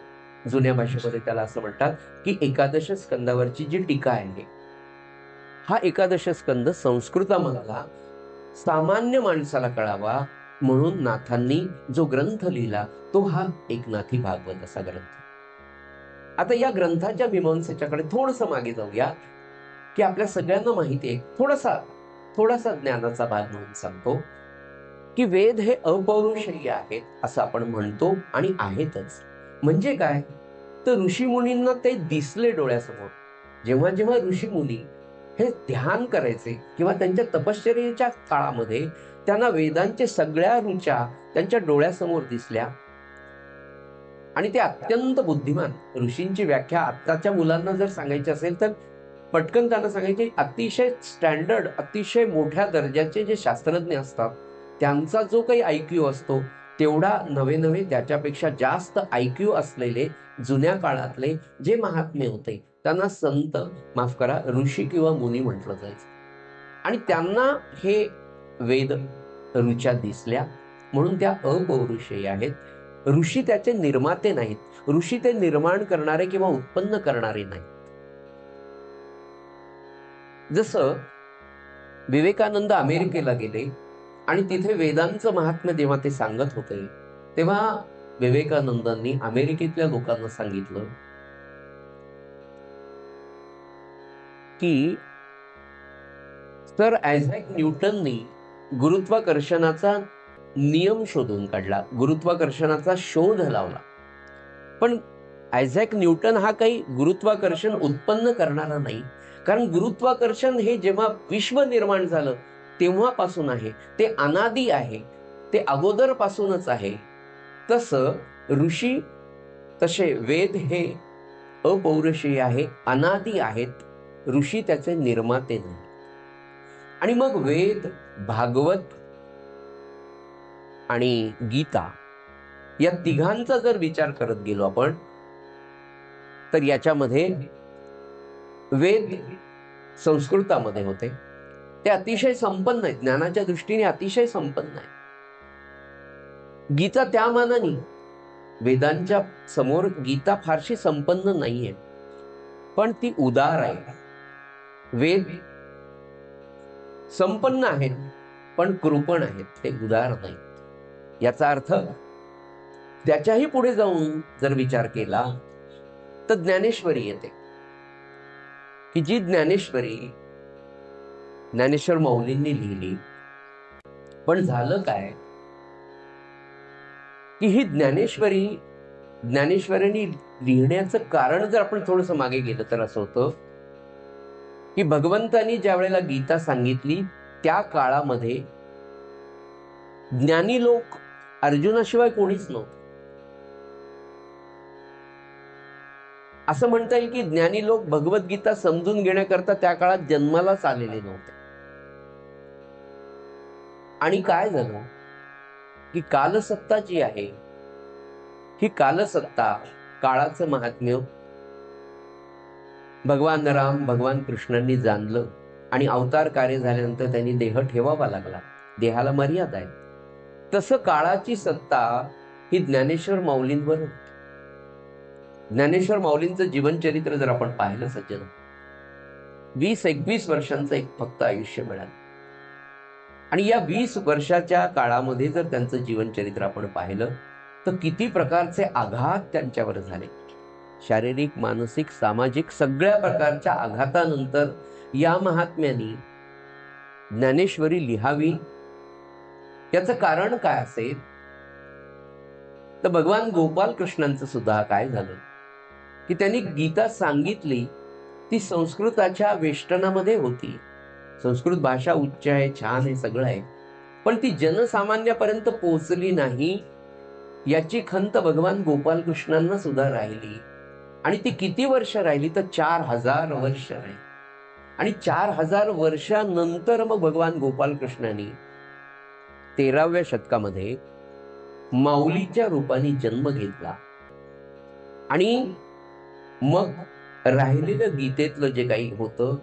जुन्या भाषेमध्ये त्याला असं म्हणतात की एकादश स्कंदावरची जी टीका आहे, हा एकादश स्कंद संस्कृतामधला सामान्य माणसाला कळावा म्हणून नाथांनी जो ग्रंथ लिहिला तो हा एकनाथी भागवत असा ग्रंथ. आता या ग्रंथाच्या मीमांसेच्याकडे थोडंसं मागे जाऊया की आपल्या सगळ्यांना माहिती आहे, थोडासा ज्ञानाचा भाग म्हणून सांगतो की वेद हे अपौरुषेय आहेत असं आपण म्हणतो आणि आहेतच. म्हणजे काय तर ऋषीमुनींना ते दिसले डोळ्यासमोर. जेव्हा जेव्हा ऋषीमुनी हे ध्यान करायचे किंवा त्यांच्या तपश्चर्येच्या काळामध्ये त्यांना वेदांच्या सगळ्या ऋचा त्यांच्या डोळ्यासमोर दिसल्या आणि ते अत्यंत बुद्धिमान. ऋषींची व्याख्या आत्ताच्या मुलांना जर सांगायची असेल तर पटकन त्यांना सांगायचे, अतिशय स्टँडर्ड, अतिशय मोठ्या दर्जाचे जे शास्त्रज्ञ असतात त्यांचा जो काही IQ असतो तेवढा नवे त्याच्यापेक्षा जास्त IQ असलेले जुन्या काळातले जे महात्मे होते त्यांना संत, माफ करा, ऋषी किंवा मुनी म्हटलं जायचं. आणि त्यांना हे वेद ऋचा दिसल्या म्हणून त्या अपौरुषेय आहेत. ऋषी त्याचे निर्माते नाहीत, ऋषी ते निर्माण करणारे किंवा उत्पन्न करणारे नाहीत. जसं विवेकानंद अमेरिकेला गेले आणि तिथे वेदांचं महात्म्य जेव्हा ते सांगत होते तेव्हा विवेकानंदांनी अमेरिकेतल्या लोकांना सांगितलं की सर आयझॅक न्यूटननी गुरुत्वाकर्षणाचा नियम शोधून काढला, गुरुत्वाकर्षणाचा शोध लावला, पण आयझॅक न्यूटन हा काही गुरुत्वाकर्षण उत्पन्न करणारा नाही. कारण गुरुत्वाकर्षण हे जेव्हा विश्व निर्माण झालं तेव्हापासून आहे, ते अनादी आहे, ते अगोदरपासूनच आहे. तसं ऋषी, तसे वेद हे अपौरुषेय आहे, अनादी आहेत, ऋषी त्याचे निर्माते नाही. आणि मग वेद, भागवत आणि गीता या तिघांचा जर विचार करत गेलो आपण तर याच्यामध्ये वेद संस्कृतामध्ये होते, ते अतिशय संपन्न आहेत, ज्ञानाच्या दृष्टीने अतिशय संपन्न आहे. गीता त्या मानाने वेदांच्या समोर गीता फारशी संपन्न नाहीये, पण ती उदार आहे. वेद संपन्न आहेत पण कृपण आहेत, ते उदार नाही. याचा अर्थ त्याच्याही पुढे जाऊन जर विचार केला तर ज्ञानेश्वरी येते की जी ज्ञानेश्वरी ज्ञानेश्वर माऊलींनी लिहिली. पण झालं काय की ही ज्ञानेश्वरींनी लिहिण्याचं कारण जर आपण थोडंसं मागे गेलं तर असं होतं की भगवंतांनी ज्या वेळेला गीता सांगितली त्या काळामध्ये ज्ञानी लोक अर्जुनाशिवाय कोणीच नव्हतं. असं म्हणता येईल की ज्ञानी लोक भगवद्गीता समजून घेण्याकरता त्या काळात जन्मालाच आलेले नव्हते. आणि काय झालं की कालसत्ता जी आहे ही कालसत्ता, काळाचं महात्म्य भगवान राम, भगवान कृष्णांनी जाणलं आणि अवतार कार्य झाल्यानंतर त्यांनी देह ठेवावा लागला, देहाला मर्यादा आहे. तसं काळाची सत्ता ही ज्ञानेश्वर माऊलींवर होती. ज्ञानेश्वर माऊलींचं जीवनचरित्र जर आपण पाहिलं सज्जन, 20-21 वर्षांचं एक फक्त आयुष्य मिळालं. आणि या 20 वर्षाच्या काळामध्ये जर त्यांचं जीवनचरित्र आपण पाहिलं तर किती प्रकारचे आघात त्यांच्यावर झाले. शारीरिक, मानसिक, सामाजिक सगळ्या प्रकारच्या आघातानंतर या महात्म्यानी ज्ञानेश्वरी लिहावी. याचं कारण काय असेल तर भगवान गोपाल कृष्णांचं सुद्धा काय झालं की त्यांनी गीता सांगितली ती संस्कृताच्या वेष्टनामध्ये होती. संस्कृत भाषा उच्च आहे, छान आहे, सगळं आहे, पण ती जनसामान्यापर्यंत पोहोचली नाही याची खंत भगवान गोपाल कृष्णांना सुद्धा राहिली. आणि ती किती वर्ष राहिली तर 4000 वर्ष राहिली. आणि 4000 वर्षानंतर मग भगवान गोपाल कृष्णांनी 13व्या शतकामध्ये माऊलीच्या रूपाने जन्म घेतला. आणि मग राहिलेलं गीतेतलं जे काही होतं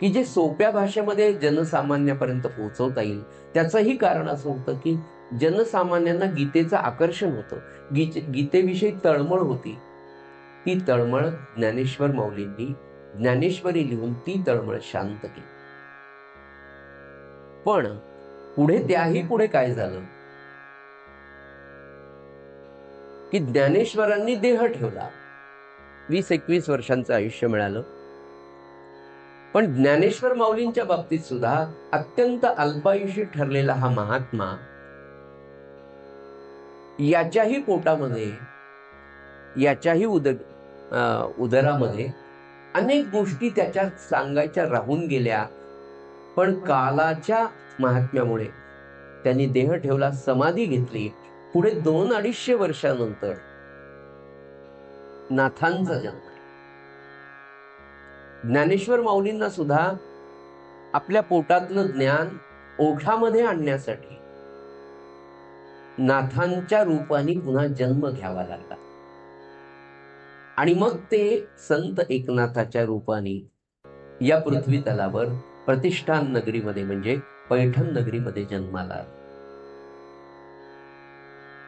की जे सोप्या भाषेमध्ये जनसामान्यापर्यंत पोहोचवता येईल. त्याचंही कारण असं होतं की जनसामान्यांना गीतेचं आकर्षण होतं, गीतेविषयी तळमळ होती. ती तळमळ ज्ञानेश्वर माऊलींनी ज्ञानेश्वरी लिहून ती तळमळ शांत केली. पण पुढे काय झालं की ज्ञानेश्वरांनी देह ठेवला. 20-21 वर्षांचं आयुष्य मिळालं. पण ज्ञानेश्वर माऊलींच्या बाबतीत सुद्धा अत्यंत अल्पायुषी ठरलेला हा महात्मा, याच्याही पोटामध्ये, याच्याही उदरामध्ये अनेक गोष्टी त्याच्या सांगायच्या राहून गेल्या. पण कालाच्या महात्म्यामुळे त्यांनी देह ठेवला, समाधी घेतली. पुढे 2-250 वर्षानंतर नाथांचा जन्म. ज्ञानेश्वर माऊलींना सुद्धा आपल्या पोटातलं ज्ञान ओठामध्ये आणण्यासाठी नाथांच्या रूपाने पुन्हा जन्म घ्यावा लागला. आणि मग ते संत एकनाथाच्या रूपाने या पृथ्वी तलावर प्रतिष्ठान नगरीमध्ये म्हणजे पैठण नगरीमध्ये जन्माला.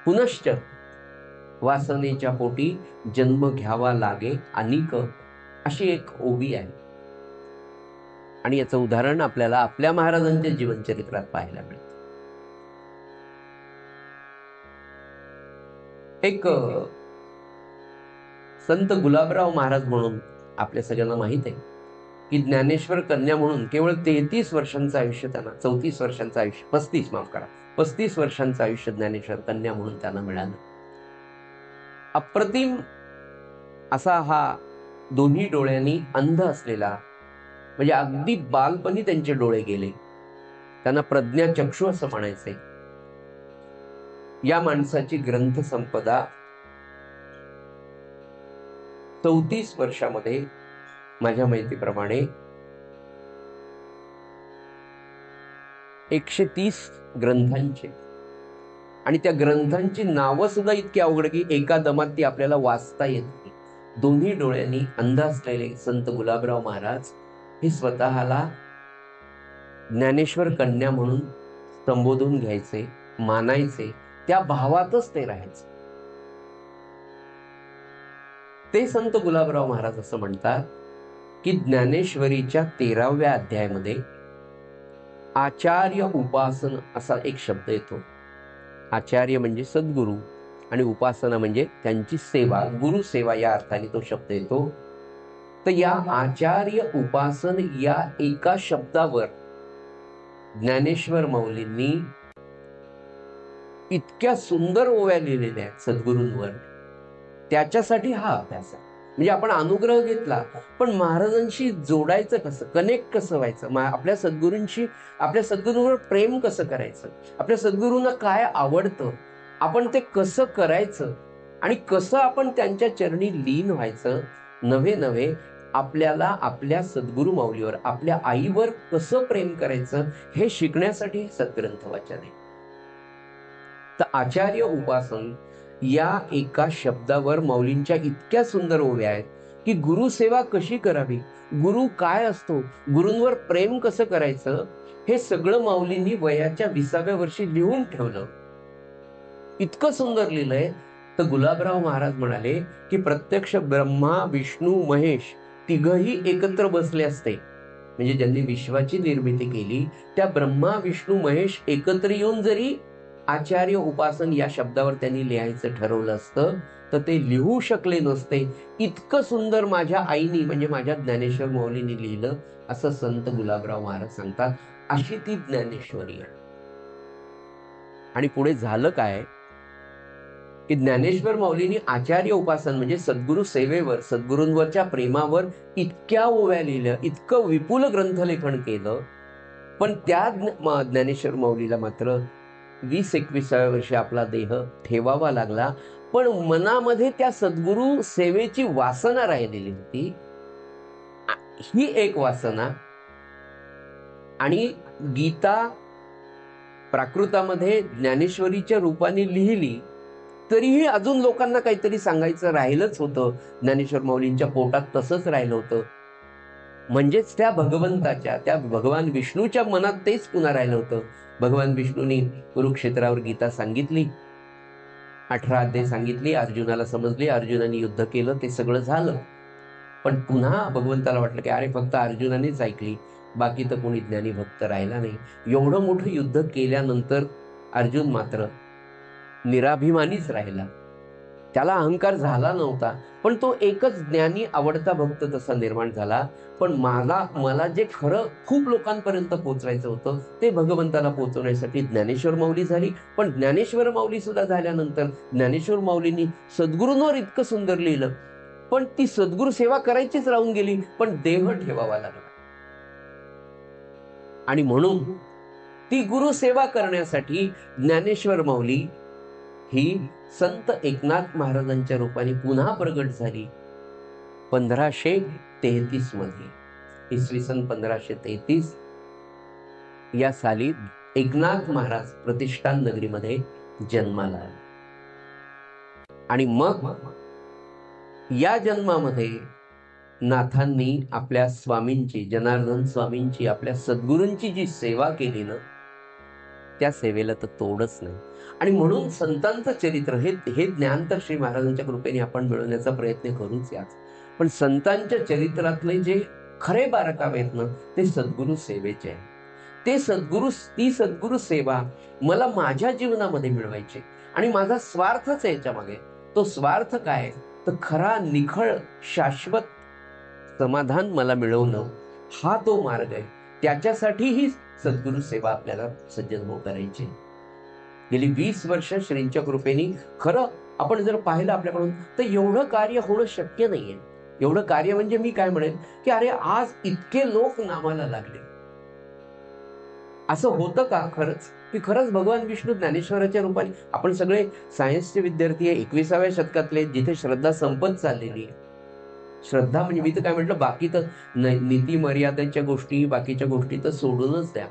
पुनश्च वासनेच्या पोटी जन्म घ्यावा लागे अनिक, अशी एक ओवी आहे. आणि याचं उदाहरण आपल्याला आपल्या महाराजांच्या जीवनचरित्रात पाहायला मिळतं. एक संत गुलाबराव महाराज म्हणून आपल्या सगळ्यांना माहित आहे की ज्ञानेश्वर कन्या म्हणून केवळ 33 वर्षांचं आयुष्य त्यांना, 34 वर्षांचं आयुष्य, 35 वर्षांचं आयुष्य ज्ञानेश्वर कन्या म्हणून त्यांना मिळालं. अप्रतिम असा हा दोन्ही डोळ्यांनी अंध असलेला, म्हणजे अगदी बालपणी त्यांचे डोळे गेले, त्यांना प्रज्ञाचक्षु असं म्हणायचे. या माणसाची ग्रंथ संपदा 34 वर्षामध्ये माझ्या माहितीप्रमाणे 130 ग्रंथांचे, आणि त्या ग्रंथांची नावं सुद्धा इतकी अवघड की एका दमात ती आपल्याला वाचता येत नाही. दोन्ही डोळ्यांनी अंध असलेले संत गुलाबराव महाराज हे स्वतःला ज्ञानेश्वर कन्या म्हणून संबोधून घ्यायचे, मानायचे, त्या भावातच ते राहायचे. ते संत गुलाबराव महाराज असं म्हणतात की ज्ञानेश्वरीच्या 13व्या अध्यायामध्ये आचार्य उपासन असा एक शब्द येतो. आचार्य म्हणजे सद्गुरू आणि उपासना म्हणजे त्यांची सेवा, गुरु सेवा या अर्थाने तो शब्द येतो. तर या आचार्य उपासन या एका शब्दावर ज्ञानेश्वर माऊलींनी इतक्या सुंदर ओव्या लिहिलेल्या आहेत सद्गुरूंवर. त्याच्यासाठी हा अभ्यास आहे. म्हणजे आपण अनुग्रह घेतला, पण महाराजांशी जोडायचं कसं, कनेक्ट कसं व्हायचं, आपल्या सद्गुरूंशी, आपल्या सद्गुरूंवर प्रेम कसं करायचं, आपल्या सद्गुरूंना काय आवडतं, आपण ते कसं करायचं, आणि कसं आपण त्यांच्या चरणी लीन व्हायचं. नव्हे आपल्याला आपल्या सद्गुरू माऊलीवर, आपल्या आईवर कसं प्रेम करायचं हे शिकण्यासाठी सद्ग्रंथ वाचन आहे. तर आचार्य उपासन या एका शब्दावर माऊलींच्या इतक्या सुंदर ओव्या आहेत की गुरुसेवा कशी करावी, गुरु काय असतो, गुरूंवर प्रेम कसं करायचं, हे सगळं माऊलींनी वयाच्या 20व्या वर्षी लिहून ठेवलं. इतकं सुंदर लिहिलंय. तर गुलाबराव महाराज म्हणाले की प्रत्यक्ष ब्रह्मा विष्णू महेश तिघही एकत्र बसले असते, म्हणजे ज्यांनी विश्वाची निर्मिती केली त्या ब्रह्मा विष्णू महेश एकत्र येऊन जरी आचार्य उपासन या शब्दावर त्यांनी लिहायचं ठरवलं असतं तर ते लिहू शकले नसते. इतकं सुंदर माझ्या आईनी, म्हणजे माझ्या ज्ञानेश्वर माऊलींनी लिहिलं, असं संत गुलाबराव महाराज सांगतात. अशी ती ज्ञानेश्वरी आहे. आणि पुढे झालं काय की ज्ञानेश्वर माऊलींनी आचार्य उपासन म्हणजे सद्गुरू सेवेवर, सद्गुरूंवरच्या प्रेमावर इतक्या ओव्या लिहिल्या, इतकं विपुल ग्रंथलेखन केलं. पण त्या ज्ञानेश्वर माऊलीला मात्र 20-21व्या वर्षी आपला देह ठेवावा लागला. पण मनामध्ये त्या सद्गुरू सेवेची वासना राहिलेली होती. ही एक वासना. आणि गीता प्राकृतामध्ये ज्ञानेश्वरीच्या रूपाने लिहिली तरीही अजून लोकांना काहीतरी सांगायचं राहिलंच होतं. ज्ञानेश्वर माऊलींच्या पोटात तसंच राहिलं होतं. म्हणजेच त्या भगवंताच्या, त्या भगवान विष्णूच्या मनात तेच पुन्हा राहिलं होतं. भगवान विष्णूंनी कुरुक्षेत्रावर गीता सांगितली, 18 अध्याय सांगितली, अर्जुनाला समजली, अर्जुनाने युद्ध केलं, ते सगळं झालं. पण पुन्हा भगवंताला वाटलं की अरे फक्त अर्जुनानेच ऐकली, बाकी तर कोणी ज्ञानी भक्त राहिला नाही. एवढं मोठं युद्ध केल्यानंतर अर्जुन मात्र निराभिमानीच राहिला. त्याला अहंकार झाला नव्हता, पण तो एकच ज्ञानी आवडता भक्त तसा निर्माण झाला. पण मला जे खरं खूप लोकांपर्यंत पोहोचवायचं होतं ते भगवंताला पोहोचवण्यासाठी ज्ञानेश्वर माऊली झाली. पण ज्ञानेश्वर माऊली सुद्धा झाल्यानंतर ज्ञानेश्वर माऊलींनी सद्गुरूंवर इतकं सुंदर लिहिलं, पण ती सद्गुरू सेवा करायचीच राहून गेली, पण देह ठेवावा लागला. आणि म्हणून ती गुरु सेवा करण्यासाठी ज्ञानेश्वर माऊली ही संत एकनाथ महाराजांच्या रूपाने पुन्हा प्रगट झाली 1533 मध्ये. इसवी सन 1533 या साली एकनाथ महाराज प्रतिष्ठान नगरीमध्ये जन्माला आले. आणि मग या जन्मामध्ये नाथांनी आपल्या स्वामींची, जनार्दन स्वामींची, आपल्या सद्गुरूंची जी सेवा केली ना, त्या सेवेला तर तोडच नाही. आणि म्हणून संतांचं चरित्र हे ज्ञान तर श्री महाराजांच्या कृपेने आपण मिळवण्याचा प्रयत्न करूच याच. पण संतांच्या चरित्रातले जे खरे बारकावे आहेत ना, ते सद्गुरू सेवेचे आहे. ती सद्गुरू सेवा मला माझ्या जीवनामध्ये मिळवायची, आणि माझा स्वार्थच आहे याच्या मागे. तो स्वार्थ काय, तर खरा निखळ शाश्वत समाधान मला मिळवणं, हा तो मार्ग आहे. त्याच्यासाठी ही सद्गुरू सेवा आपल्याला सज्जन करायची. गेली 20 वर्ष श्रींच्या कृपेने खरं आपण जर पाहिलं आपल्याकडून, तर एवढं कार्य होणं शक्य नाहीये. एवढं कार्य म्हणजे मी काय म्हणेन की अरे आज इतके लोक नामाला लागले, असं होतं का खरंच? की खरंच भगवान विष्णू ज्ञानेश्वराच्या रूपाने, आपण सगळे सायन्सचे विद्यार्थी आहे, 21व्या शतकातले, जिथे श्रद्धा संपत चाललेली आहे. श्रद्धा म्हणजे मी तर काय म्हटलं, बाकी तर नीती मर्यादेच्या गोष्टी, बाकीच्या गोष्टी तर सोडूनच द्या.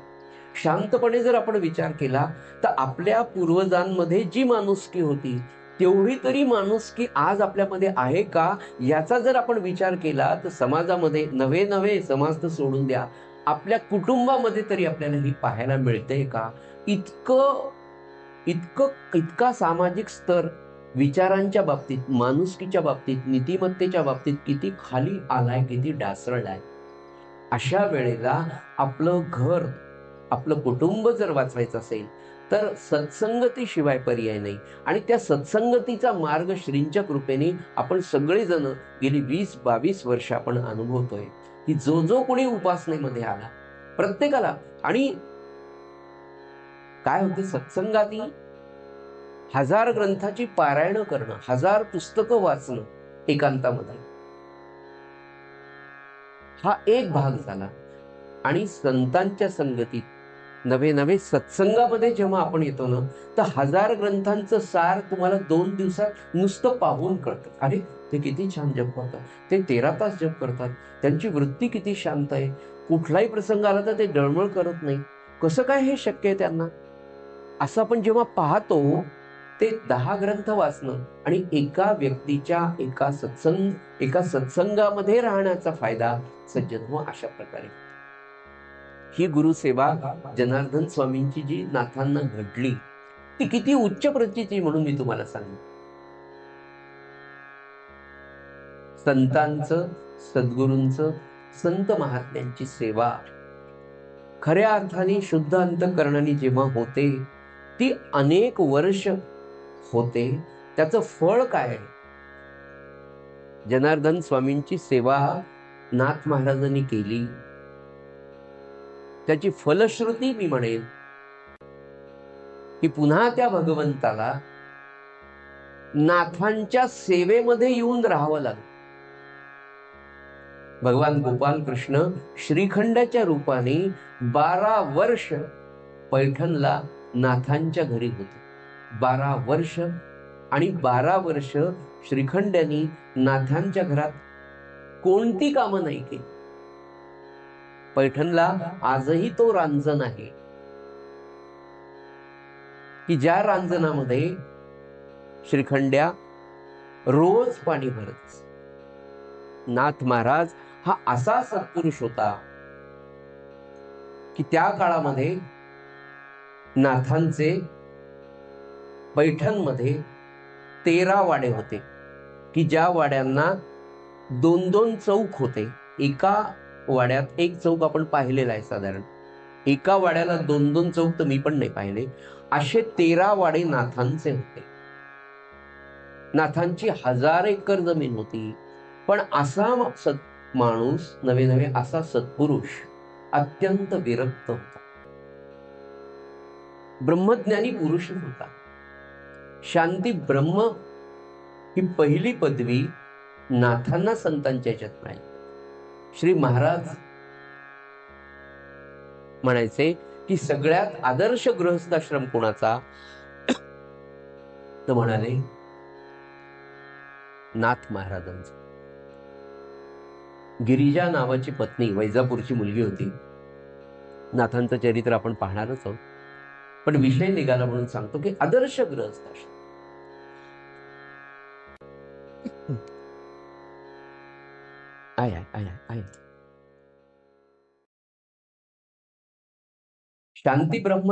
शांतपणे जर आपण विचार केला तर आपल्या पूर्वजांमध्ये जी माणुसकी होती तेवढी तरी माणुसकी आज आपल्यामध्ये आहे का, याचा जर आपण विचार केला तर समाजामध्ये नवे समाज तर सोडून द्या, आपल्या कुटुंबामध्ये तरी आपल्याला ही पाहायला मिळते का? इतका सामाजिक स्तर विचारांच्या बाबतीत, माणुसकीच्या बाबतीत, नीतिमत्तेच्या बाबतीत किती खाली आलाय, किती ढासळलाय. अशा वेळेला आपलं घर, आपलं कुटुंब जर वाचवायचं असेल तर सत्संगतीशिवाय पर्याय नाही. आणि त्या सत्संगतीचा मार्ग श्रींच्या कृपेने आपण सगळेजण गेली 20-22 वर्ष आपण अनुभवतोय की जो कोणी उपासनेमध्ये आला प्रत्येकाला. आणि काय होते, सत्संगाती 1000 ग्रंथाची पारायण करणं, 1000 पुस्तकं वाचणं एकांतामध्ये, हा एक भाग झाला. आणि संतांच्या संगतीत नवे सत्संगामध्ये जेव्हा आपण येतो ना, तर 1000 ग्रंथांचं सार तुम्हाला 2 दिवसात नुसतं पाहून कळतं. अरे ते किती छान जप करतात, ते 13 तास जप करतात, त्यांची वृत्ती किती शांत आहे, कुठलाही प्रसंग आला तर ते डळमळ करत नाही, कसं काय हे शक्य आहे त्यांना, असं आपण जेव्हा पाहतो. ते 10 ग्रंथ वाचणं आणि एका व्यक्तीच्या एका सत्संगामध्ये राहण्याचा फायदा सज्जन हो अशा प्रकारे. ही गुरुसेवा जनार्दन स्वामींची जी नाथांना घडली ती किती उच्च प्रतीची म्हणून मी तुम्हाला सांगेन. संतांचं, सद्गुरूंचं, संत महात्म्यांची सेवा खऱ्या अर्थाने शुद्ध अंतःकरणाने जेव्हा होते, ती अनेक वर्ष होते. त्याचं फळ काय आहे? जनार्दन स्वामींची सेवा नाथ महाराजांनी केली, त्याची फलश्रुती मी म्हणेन की पुन्हा त्या भगवंताला नाथांच्या सेवेमध्ये येऊन राहावं लागलं. भगवान गोपाल कृष्ण श्रीखंडाच्या रूपाने 12 वर्ष पैठणला नाथांच्या घरी होते. 12 वर्ष, आणि 12 वर्ष श्रीखंड्यांनी नाथांच्या घरात कोणती कामं नाही केली. पैठणला आजही तो रांजण आहे की ज्या रांजणामध्ये श्रीखंड्या रोज पाणी भरत. नाथ महाराज हा असा सत्पुरुष होता की त्या काळामध्ये नाथांचे पैठणमध्ये 13 वाडे होते की ज्या वाड्यांना 2-2 चौक होते. एका वाड्यात एक चौक आपण पाहिलेला आहे साधारण, एका वाड्याला 2-2 चौक तर मी पण नाही पाहिले. असे 13 वाडे नाथांचे होते. नाथांची 1000 एकर जमीन होती. पण असा माणूस, नवे नवे असा सत्पुरुष अत्यंत विरक्त होता. ब्रह्मज्ञानी पुरुष होता. शांती ब्रह्म ही पहिली पदवी नाथांना संतांच्या याच्यात मिळाली. श्री महाराज म्हणायचे की सगळ्यात आदर्श गृहस्थाश्रम कोणाचा, तर म्हणाले नाथ महाराजांचा. गिरिजा नावाची पत्नी, वैजापूरची मुलगी होती. नाथांचं चरित्र आपण पाहणारच आहोत, पण विषय निघाला म्हणून सांगतो की आदर्श गृहस्थाश्रम.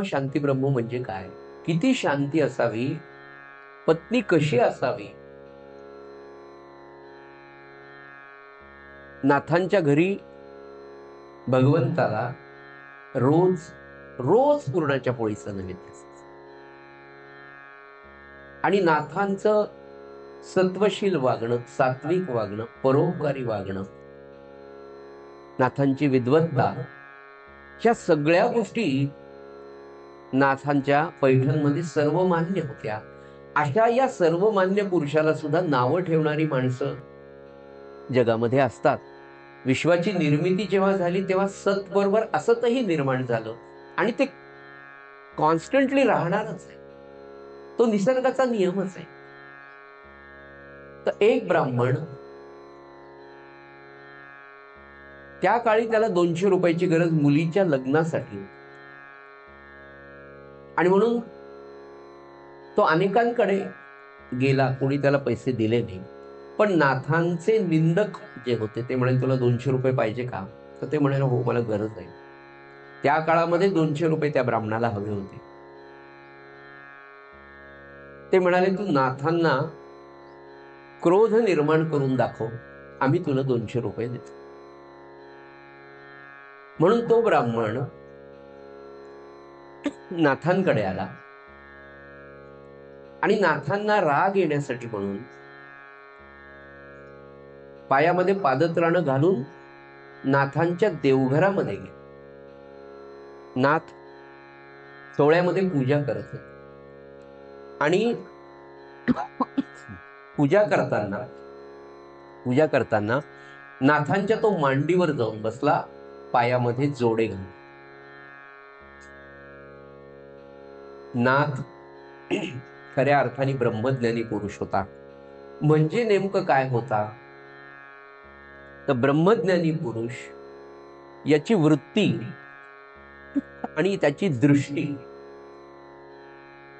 शांती ब्रह्म म्हणजे काय, किती शांती असावी, पत्नी कशी असावी. नाथांच्या घरी भगवंताला रोज रोज पुरणाच्या पोळीचं नैवेद्य असायचं. आणि नाथांचं सत्वशील वागणं, सात्विक वागणं, परोपकारी वागणं, नाथांची विद्वत्ता, ह्या सगळ्या गोष्टी नाथांच्या पैठणमध्ये सर्वमान्य होत्या. अशा या सर्वमान्य पुरुषाला सुद्धा नावं ठेवणारी माणसं जगामध्ये असतात. विश्वाची निर्मिती जेव्हा झाली तेव्हा सत बरोबर असतही निर्माण झालं आणि ते कॉन्स्टंटली राहणारच आहे. तो निसर्गाचा नियमच आहे. तर एक ब्राह्मण, त्या काळी त्याला 200 रुपयाची गरज मुलीच्या लग्नासाठी, आणि म्हणून तो अनेकांकडे गेला, कोणी त्याला पैसे दिले नाही. पण नाथांचे निंदक जे होते ते म्हणाले तुला 200 रुपये पाहिजे का, तर ते म्हणाले हो मला गरज आहे. त्या काळामध्ये 200 रुपये त्या ब्राह्मणाला हवे होते. ते म्हणाले तू नाथांना क्रोध निर्माण करून दाखव, आम्ही तुला 200 रुपये देतो. म्हणून तो ब्राह्मण नाथांकडे आला आणि नाथांना राग येण्यासाठी म्हणून पायामध्ये पादत्राणं घालून नाथांच्या देवघरामध्ये गेले. नाथ सोहळ्यामध्ये पूजा करत होते आणि पूजा करताना नाथांच्या तो मांडीवर जाऊन बसला, पायामध्ये जोडे घालून. नाथ खऱ्या अर्थाने ब्रह्मज्ञानी पुरुष होता. म्हणजे नेमकं काय होता, तर ब्रह्मज्ञानी पुरुष याची वृत्ती आणि त्याची दृष्टी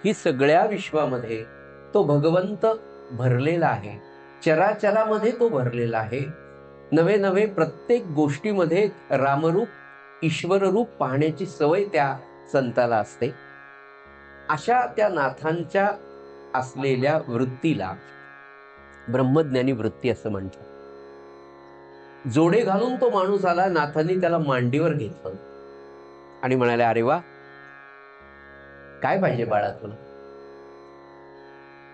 ही सगळ्या विश्वामध्ये तो भगवंत भरलेला आहे. चराचरामध्ये तो भरलेला आहे. नवे नवे प्रत्येक गोष्टीमध्ये रामरूप, ईश्वररूप पाहण्याची सवय त्या संताला असते. अशा त्या नाथांच्या असलेल्या वृत्तीला ब्रह्मज्ञानी वृत्ती असं म्हणतात. जोडे घालून तो माणूस आला. नाथांनी त्याला मांडीवर घेतलं आणि म्हणाले अरे वा, काय पाहिजे बाळा तुला.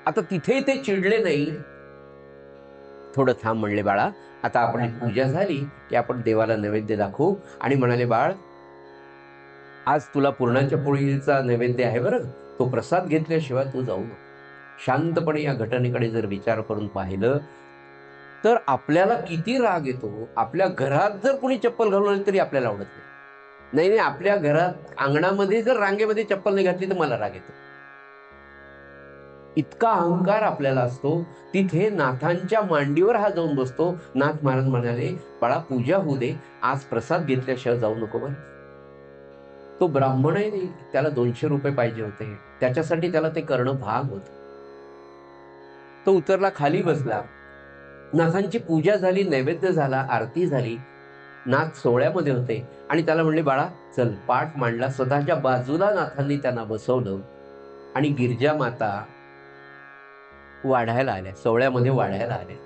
आता तिथे ते चिडले नाही. थोडं थांब म्हणले बाळा, आता आपण पूजा झाली की आपण देवाला नैवेद्य दाखवू. आणि म्हणाले बाळ, आज तुला पुरणाच्या पोळीचा नैवेद्य आहे बरं, तो प्रसाद घेतल्याशिवाय तू जाऊ नको. शांतपणे या घटनेकडे जर विचार करून पाहिलं तर आपल्याला किती राग येतो. आपल्या घरात जर कोणी चप्पल घालून आली तरी आपल्याला आवडत नाही. नाही, आपल्या घरात अंगणामध्ये जर रांगेमध्ये चप्पल नाही घातली तर मला राग येतो. इतका अहंकार आपल्याला असतो. तिथे नाथांच्या मांडीवर हा जाऊन बसतो. नाथ महाराज म्हणाले बाळा पूजा होऊ दे, आज प्रसाद घेतल्याशिवाय जाऊ नको बरं. तो ब्राह्मण आहे, त्याला 200 रुपये पाहिजे होते, त्याच्यासाठी त्याला ते करणं भाग होत. तो उतरला, खाली बसला. नाथांची पूजा झाली, नैवेद्य झाला, आरती झाली. नाथ सोहळ्यामध्ये होते आणि त्याला म्हणले, बाळा चल. पाठ मांडला, स्वतःच्या बाजूला नाथांनी त्यांना बसवलं आणि गिरजा माता वाढायला आल्या, सोहळ्यामध्ये वाढायला आल्या.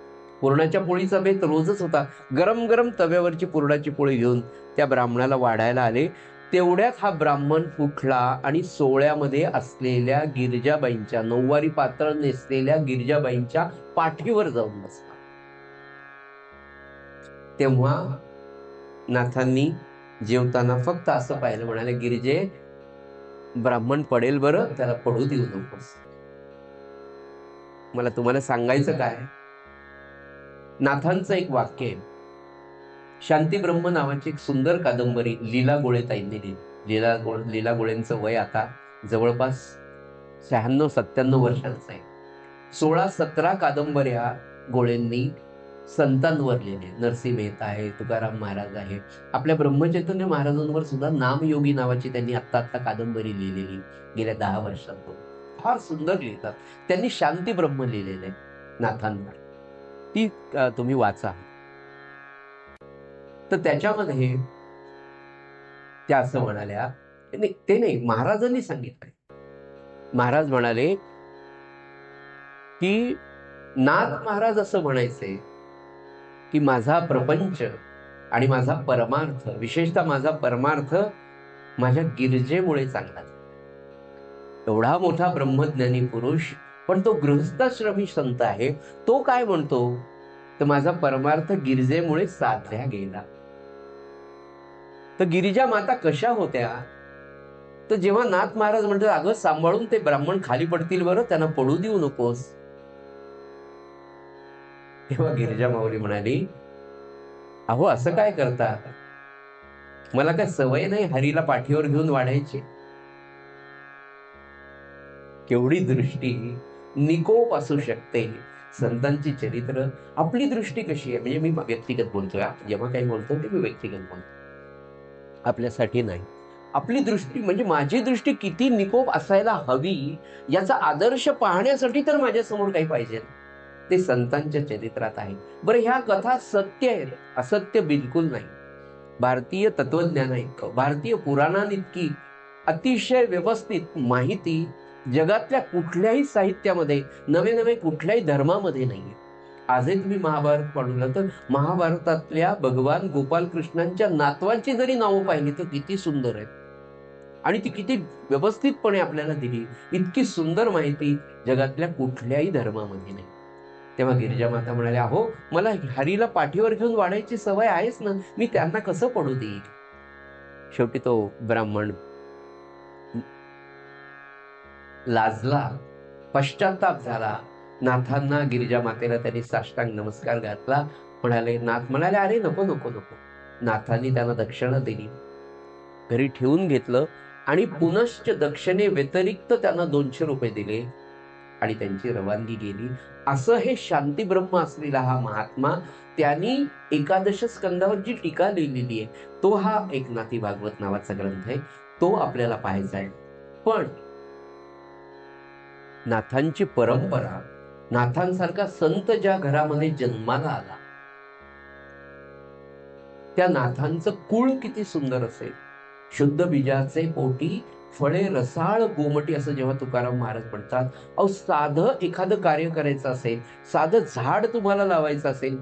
पुरणाच्या पोळीचा बेत रोजच होता. गरम गरम तव्यावरची पुरणाची पोळी घेऊन त्या ब्राह्मणाला वाढायला आले. तेवढ्यात हा ब्राह्मण उठला आणि सोहळ्यामध्ये असलेल्या गिरजाबाईंच्या, नऊवारी पातळ नेसलेल्या गिरजाबाईंच्या पाठीवर जाऊन बसला. तेव्हा नाथांनी जेवताना फक्त असं पाहिलं, म्हणाले, गिरिजे, ब्राह्मण पडेल बरं, त्याला पडू देऊ नकोस. मला तुम्हाला सांगायचं काय, नाथांचं एक वाक्य आहे. शांती ब्रह्म नावाची एक सुंदर कादंबरी लीला गोळेताईंनी लिहिली. लीला गोळेंचं वय आता जवळपास 96-97 वर्षांचं आहे. 16-17 कादंबऱ्या गोळेंनी संतांवर लिहिले. नरसिंह मेहता आहे, तुकाराम महाराज आहे, आपल्या ब्रह्मचैतन्य महाराजांवर सुद्धा नामयोगी नावाची त्यांनी आत्ता कादंबरी लिहिलेली गेल्या 10 वर्षांपूर्वी. फार सुंदर लिहितात त्यांनी. शांती ब्रह्म लिहिलेले नाथांवर, ती तुम्ही वाचा. तर त्याच्यामध्ये त्या असं म्हणाल्या, ते नाही, महाराजांनी सांगितलंय. महाराज म्हणाले की नाथ महाराज असं म्हणायचे की माझा प्रपंच आणि माझा परमार्थ, विशेषतः माझा परमार्थ माझ्या गिरजेमुळे चांगला. एवढा मोठा ब्रह्मज्ञानी पुरुष, पण तो गृहस्थाश्रमी संत आहे. तो काय म्हणतो, तर माझा परमार्थ गिरजेमुळे साधल्या गेला. तर गिरिजा माता कशा होत्या, तर जेव्हा नाथ महाराज म्हणतात, अगं सांभाळून ते ब्राह्मण खाली पडतील बरं, त्यांना पडू देऊ नकोस, तेव्हा गिरिजा माऊली म्हणाली, अहो असं काय करता, मला काय सवय नाही हरीला पाठीवर घेऊन वाढायची. केवढी दृष्टी निकोप असू शकते संतांची चरित्र. आपली दृष्टी कशी आहे, म्हणजे मी व्यक्तिगत बोलतोय, जेव्हा काही बोलतो ते मी व्यक्तिगत बोलतो, आपल्यासाठी नाही. आपली दृष्टी म्हणजे माझी दृष्टी किती निकोप असायला हवी याचा आदर्श पाहण्यासाठी तर माझ्यासमोर काही पाहिजे. ते संतांच्या चरित्रात आहे. बरं, ह्या कथा सत्य आहेत, असत्य बिलकुल नाही. भारतीय तत्वज्ञानाइतकं, भारतीय पुराणांइतकी अतिशय व्यवस्थित माहिती जगातल्या कुठल्याही साहित्यामध्ये, नवे नवे कुठल्याही धर्मामध्ये नाहीये. आजही तुम्ही महाभारत पाहिलं तर महाभारतातल्या भगवान गोपालकृष्णांच्या नातवांची जरी नावं पाहिली तर किती सुंदर आहेत आणि ती किती व्यवस्थितपणे आपल्याला दिली. इतकी सुंदर माहिती जगातल्या कुठल्याही धर्मामध्ये नाही. तेव्हा गिरिजा माता म्हणाल्या, अहो मला हरीला पाठीवर घेऊन वाढायची सवय आहेच ना, मी त्यांना कसं पडू देईल. शेवटी तो ब्राह्मण लाजला, पश्चाताप झाला. नाथांना, गिरिजा मातेला त्यांनी साष्टांग नमस्कार घातला. म्हणाले, नाथ म्हणाले, अरे नको नको नको. नाथांनी त्यांना दक्षिणा दिली, घरी ठेवून घेतलं आणि पुनश्च दक्षिणे व्यतिरिक्त त्यांना 200 रुपये दिले आणि त्यांची रवानगी गेली. असं हे शांती ब्रह्म असलेला हा महात्मा, त्यांनी एकादश स्कंदावर जी टीका लिहिलेली आहे, तो हा एकनाथी भागवत नावाचा ग्रंथ आहे, तो आपल्याला पाहायचा आहे. पण नाथांची परंपरा, नाथांसारखा संत ज्या घरामध्ये जन्माला आला, त्या नाथांचं कुळ किती सुंदर असेल. शुद्ध बीजाचे पोटी फळे रसाळ गोमटी, असं जेव्हा तुकाराम महाराज म्हणतात. अहो साधं एखादं कार्य करायचं असेल, साधं झाड तुम्हाला लावायचं असेल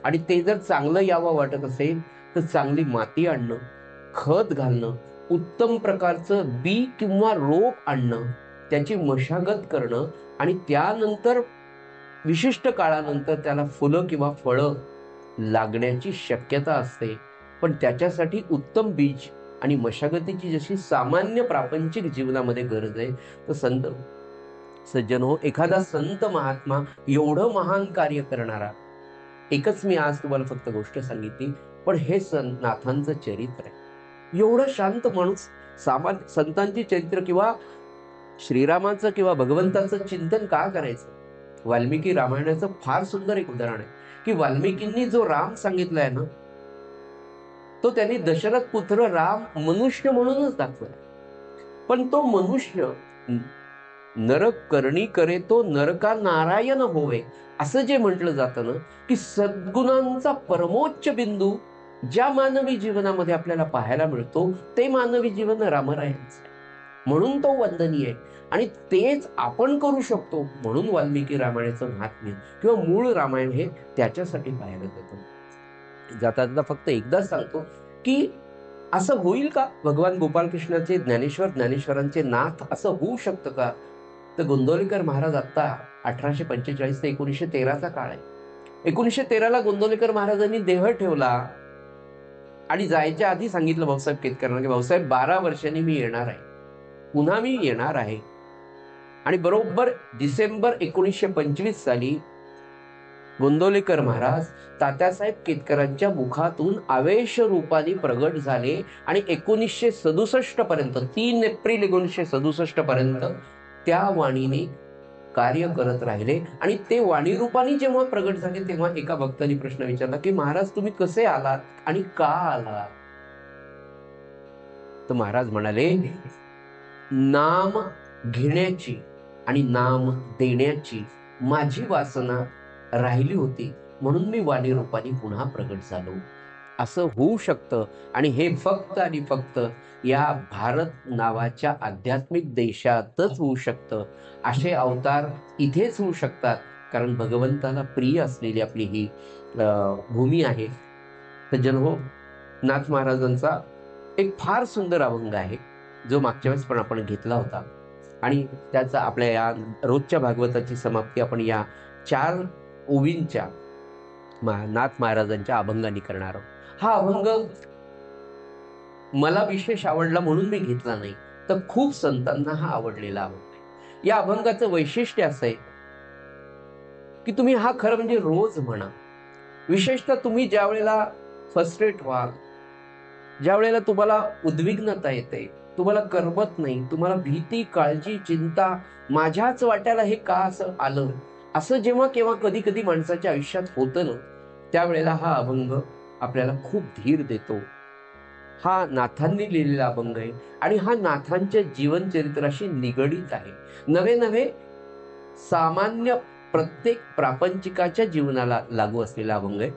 आणि ते जर चांगलं यावं वाटत असेल तर चांगली माती आणणं, खत घालणं, उत्तम प्रकारचं बी किंवा रोप आणणं, त्याची मशागत करणं आणि त्यानंतर विशिष्ट काळानंतर त्याला फुलं किंवा फळं लागण्याची शक्यता असते. पण त्याच्यासाठी उत्तम बीज आणि मशागतीची जशी सामान्य प्रापंचिक जीवनामध्ये गरज आहे, तर संत सज्जन हो, एखादा संत महात्मा एवढं महान कार्य करणारा, एकच मी आज तुम्हाला फक्त गोष्ट सांगितली, पण हे नाथांचं चरित्र आहे. एवढं शांत माणूस, सामान्य संतांची चरित्र किंवा श्रीरामाचं किंवा भगवंताचं चिंतन का करायचं. वाल्मिकी रामायणाचं फार सुंदर एक उदाहरण आहे की वाल्मिकींनी जो राम सांगितलाय ना, तो त्यांनी दशरथ पुत्र राम मनुष्य म्हणूनच दाखवला. पण तो मनुष्य नरक करणी करे तो नरका नारायण होवे, असं जे म्हटलं जातं ना, की सद्गुणांचा परमोच्च बिंदू ज्या मानवी जीवनामध्ये आपल्याला पाहायला मिळतो ते मानवी जीवन रामरायांचं आहे, म्हणून तो वंदनीय आहे. आणि तेच आपण करू शकतो म्हणून वाल्मिकी रामायणाचं महात्म्य किंवा मूळ रामायण हे त्याच्यासाठी पाहायला जातं. जाता जाता फक्त एकदाच सांगतो की असं होईल का, भगवान गोपालकृष्णाचे ज्ञानेश्वरांचे नाथ असं होऊ शकतं का? तर गोंदवलेकर महाराज आत्ता 1845 ते 1913चा काळ आहे. 1913ला गोंदवलेकर महाराजांनी देह ठेवला आणि जायच्या आधी सांगितलं भाऊसाहेब केतकरांना की भाऊसाहेब 12 वर्षांनी मी येणार आहे, पुन्हा मी येणार आहे. आणि बरोबर डिसेंबर 1925 साली गोंदवलेकर महाराज तात्यासाहेब केतकरांच्या मुखातून आवेश रूपाने प्रगट झाले आणि 1967 पर्यंत 3 एप्रिल 1967 पर्यंत त्या वाणीने कार्य करत राहिले. आणि ते वाणी रूपाने जेव्हा प्रगट झाले तेव्हा एका भक्तांनी प्रश्न विचारला की महाराज तुम्ही कसे आलात आणि का आलात? तर महाराज म्हणाले, नाम घेण्याची आणि नाम देण्याची माझी वासना राहिली होती म्हणून मी वाणी रूपाने पुन्हा प्रगट झालो. असं होऊ शकतं आणि हे फक्त आणि फक्त या भारत नावाच्या आध्यात्मिक देशातच होऊ शकतं. असे अवतार इथेच होऊ शकतात कारण भगवंताला प्रिय असलेली आपली ही भूमी आहे. सज्जन हो, नाथ महाराजांचा एक फार सुंदर अभंग आहे जो मागच्या वेळेस पण आपण घेतला होता आणि त्याचा आपल्या या रोजच्या भागवताची समाप्ती आपण या 4 ओवींच्या नाथ महाराजांच्या अभंगाने करणार आहोत. हा अभंग मला विशेष आवडला म्हणून मी घेतला नाही, तर खूप संतांना हा आवडलेला अभंग आहे. या अभंगाचं वैशिष्ट्य असं आहे की तुम्ही हा खरं म्हणजे रोज म्हणा. विशेषतः तुम्ही ज्या वेळेला फ्रस्ट्रेट व्हाल, ज्या वेळेला तुम्हाला उद्विग्नता येते, तुम्हाला करमत नाही, तुम्हाला भीती, काळजी, चिंता, माझ्याच वाट्याला हे का असं आलं, असं जेव्हा केव्हा कधी कधी माणसाच्या आयुष्यात होतं ना, त्यावेळेला हा अभंग आपल्याला खूप धीर देतो. हा नाथांनी लिहिलेला अभंग आहे आणि हा नाथांच्या जीवनचरित्राशी निगडीत आहे. नवे नवे सामान्य प्रत्येक प्रापंचिकाच्या जीवनाला लागू असलेला अभंग आहे.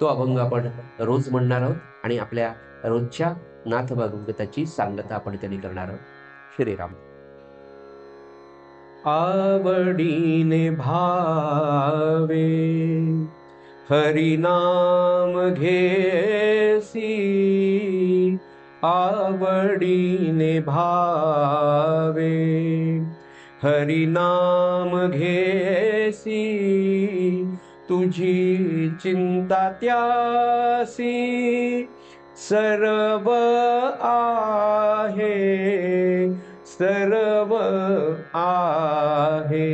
तो अभंग आपण रोज म्हणणार आहोत आणि आपल्या रोजच्या नाथ भागवताची सांगता आपण त्यांनी करणार आहोत. श्रीराम. आवडीने भावे हरिनाम घेसी, आवडीने भावे हरिनाम घेसी, तुझी चिंता त्यासी सर्व आहे, सर्व आहे,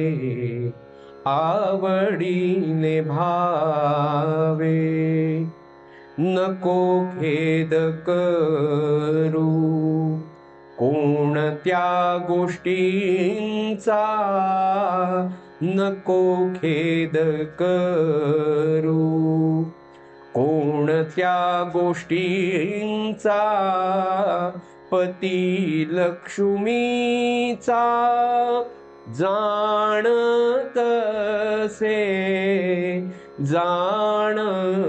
आवडीने भावे. नको खेद करू कोणत्या गोष्टींचा, नको खेद करू कोणत्या गोष्टींचा, पती लक्ष्मीचा जाणतसे, जाणतसे,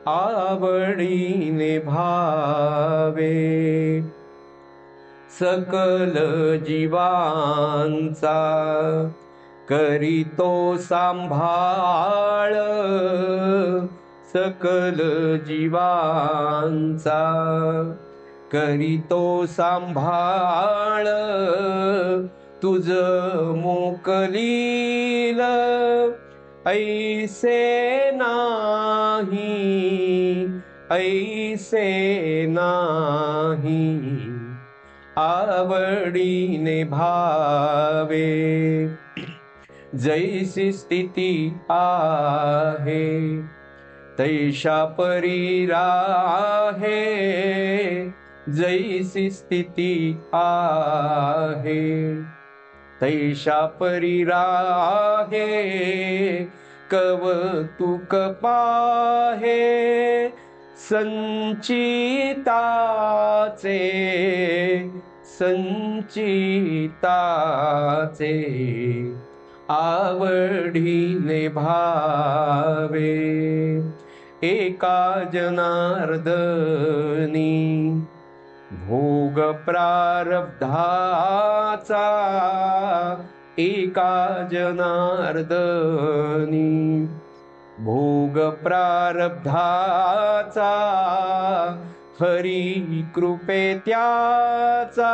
आवडीने भावे. सकल जीवांचा करीतो सांभाळ, सकल जीवांचा करीतो सांभाळ, तुझ मोकलील ऐसे नाही, ऐसे नाही, आवडीने भावे. जैसी स्थिती आहे तैशा परी राहे, जैसी स्थिती आहे तैशा परी राहे, कवतुक पाहे संचिताचे, संचिताचे, आवडीने भावे. एका जनार्दनी भोग प्रारब्धाचा एका जनार्दनी भोग प्रारब्धाचा हरी कृपे त्याचा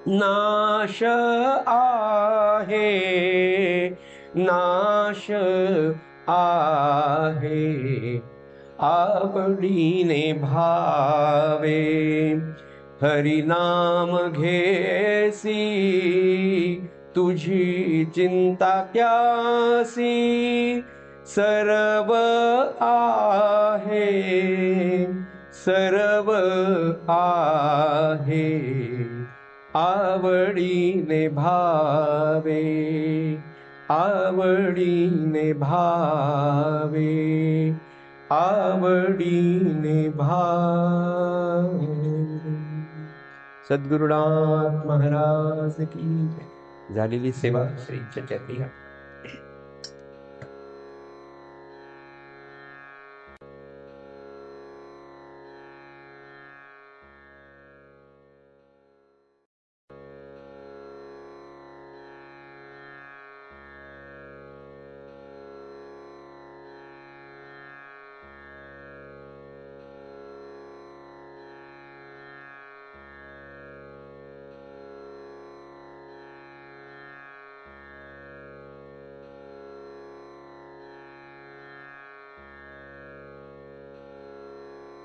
नाश आहे नाश आहे आवडीने भावे हरिनाम घेसी तुझी चिंता त्यासी सर्व आहे सर्व आहे आवडीने भावे आवडीने भावे आवडीने भावे. सद्गुरुनाथ महाराज की जय. झालेली सेवा श्री चरित्र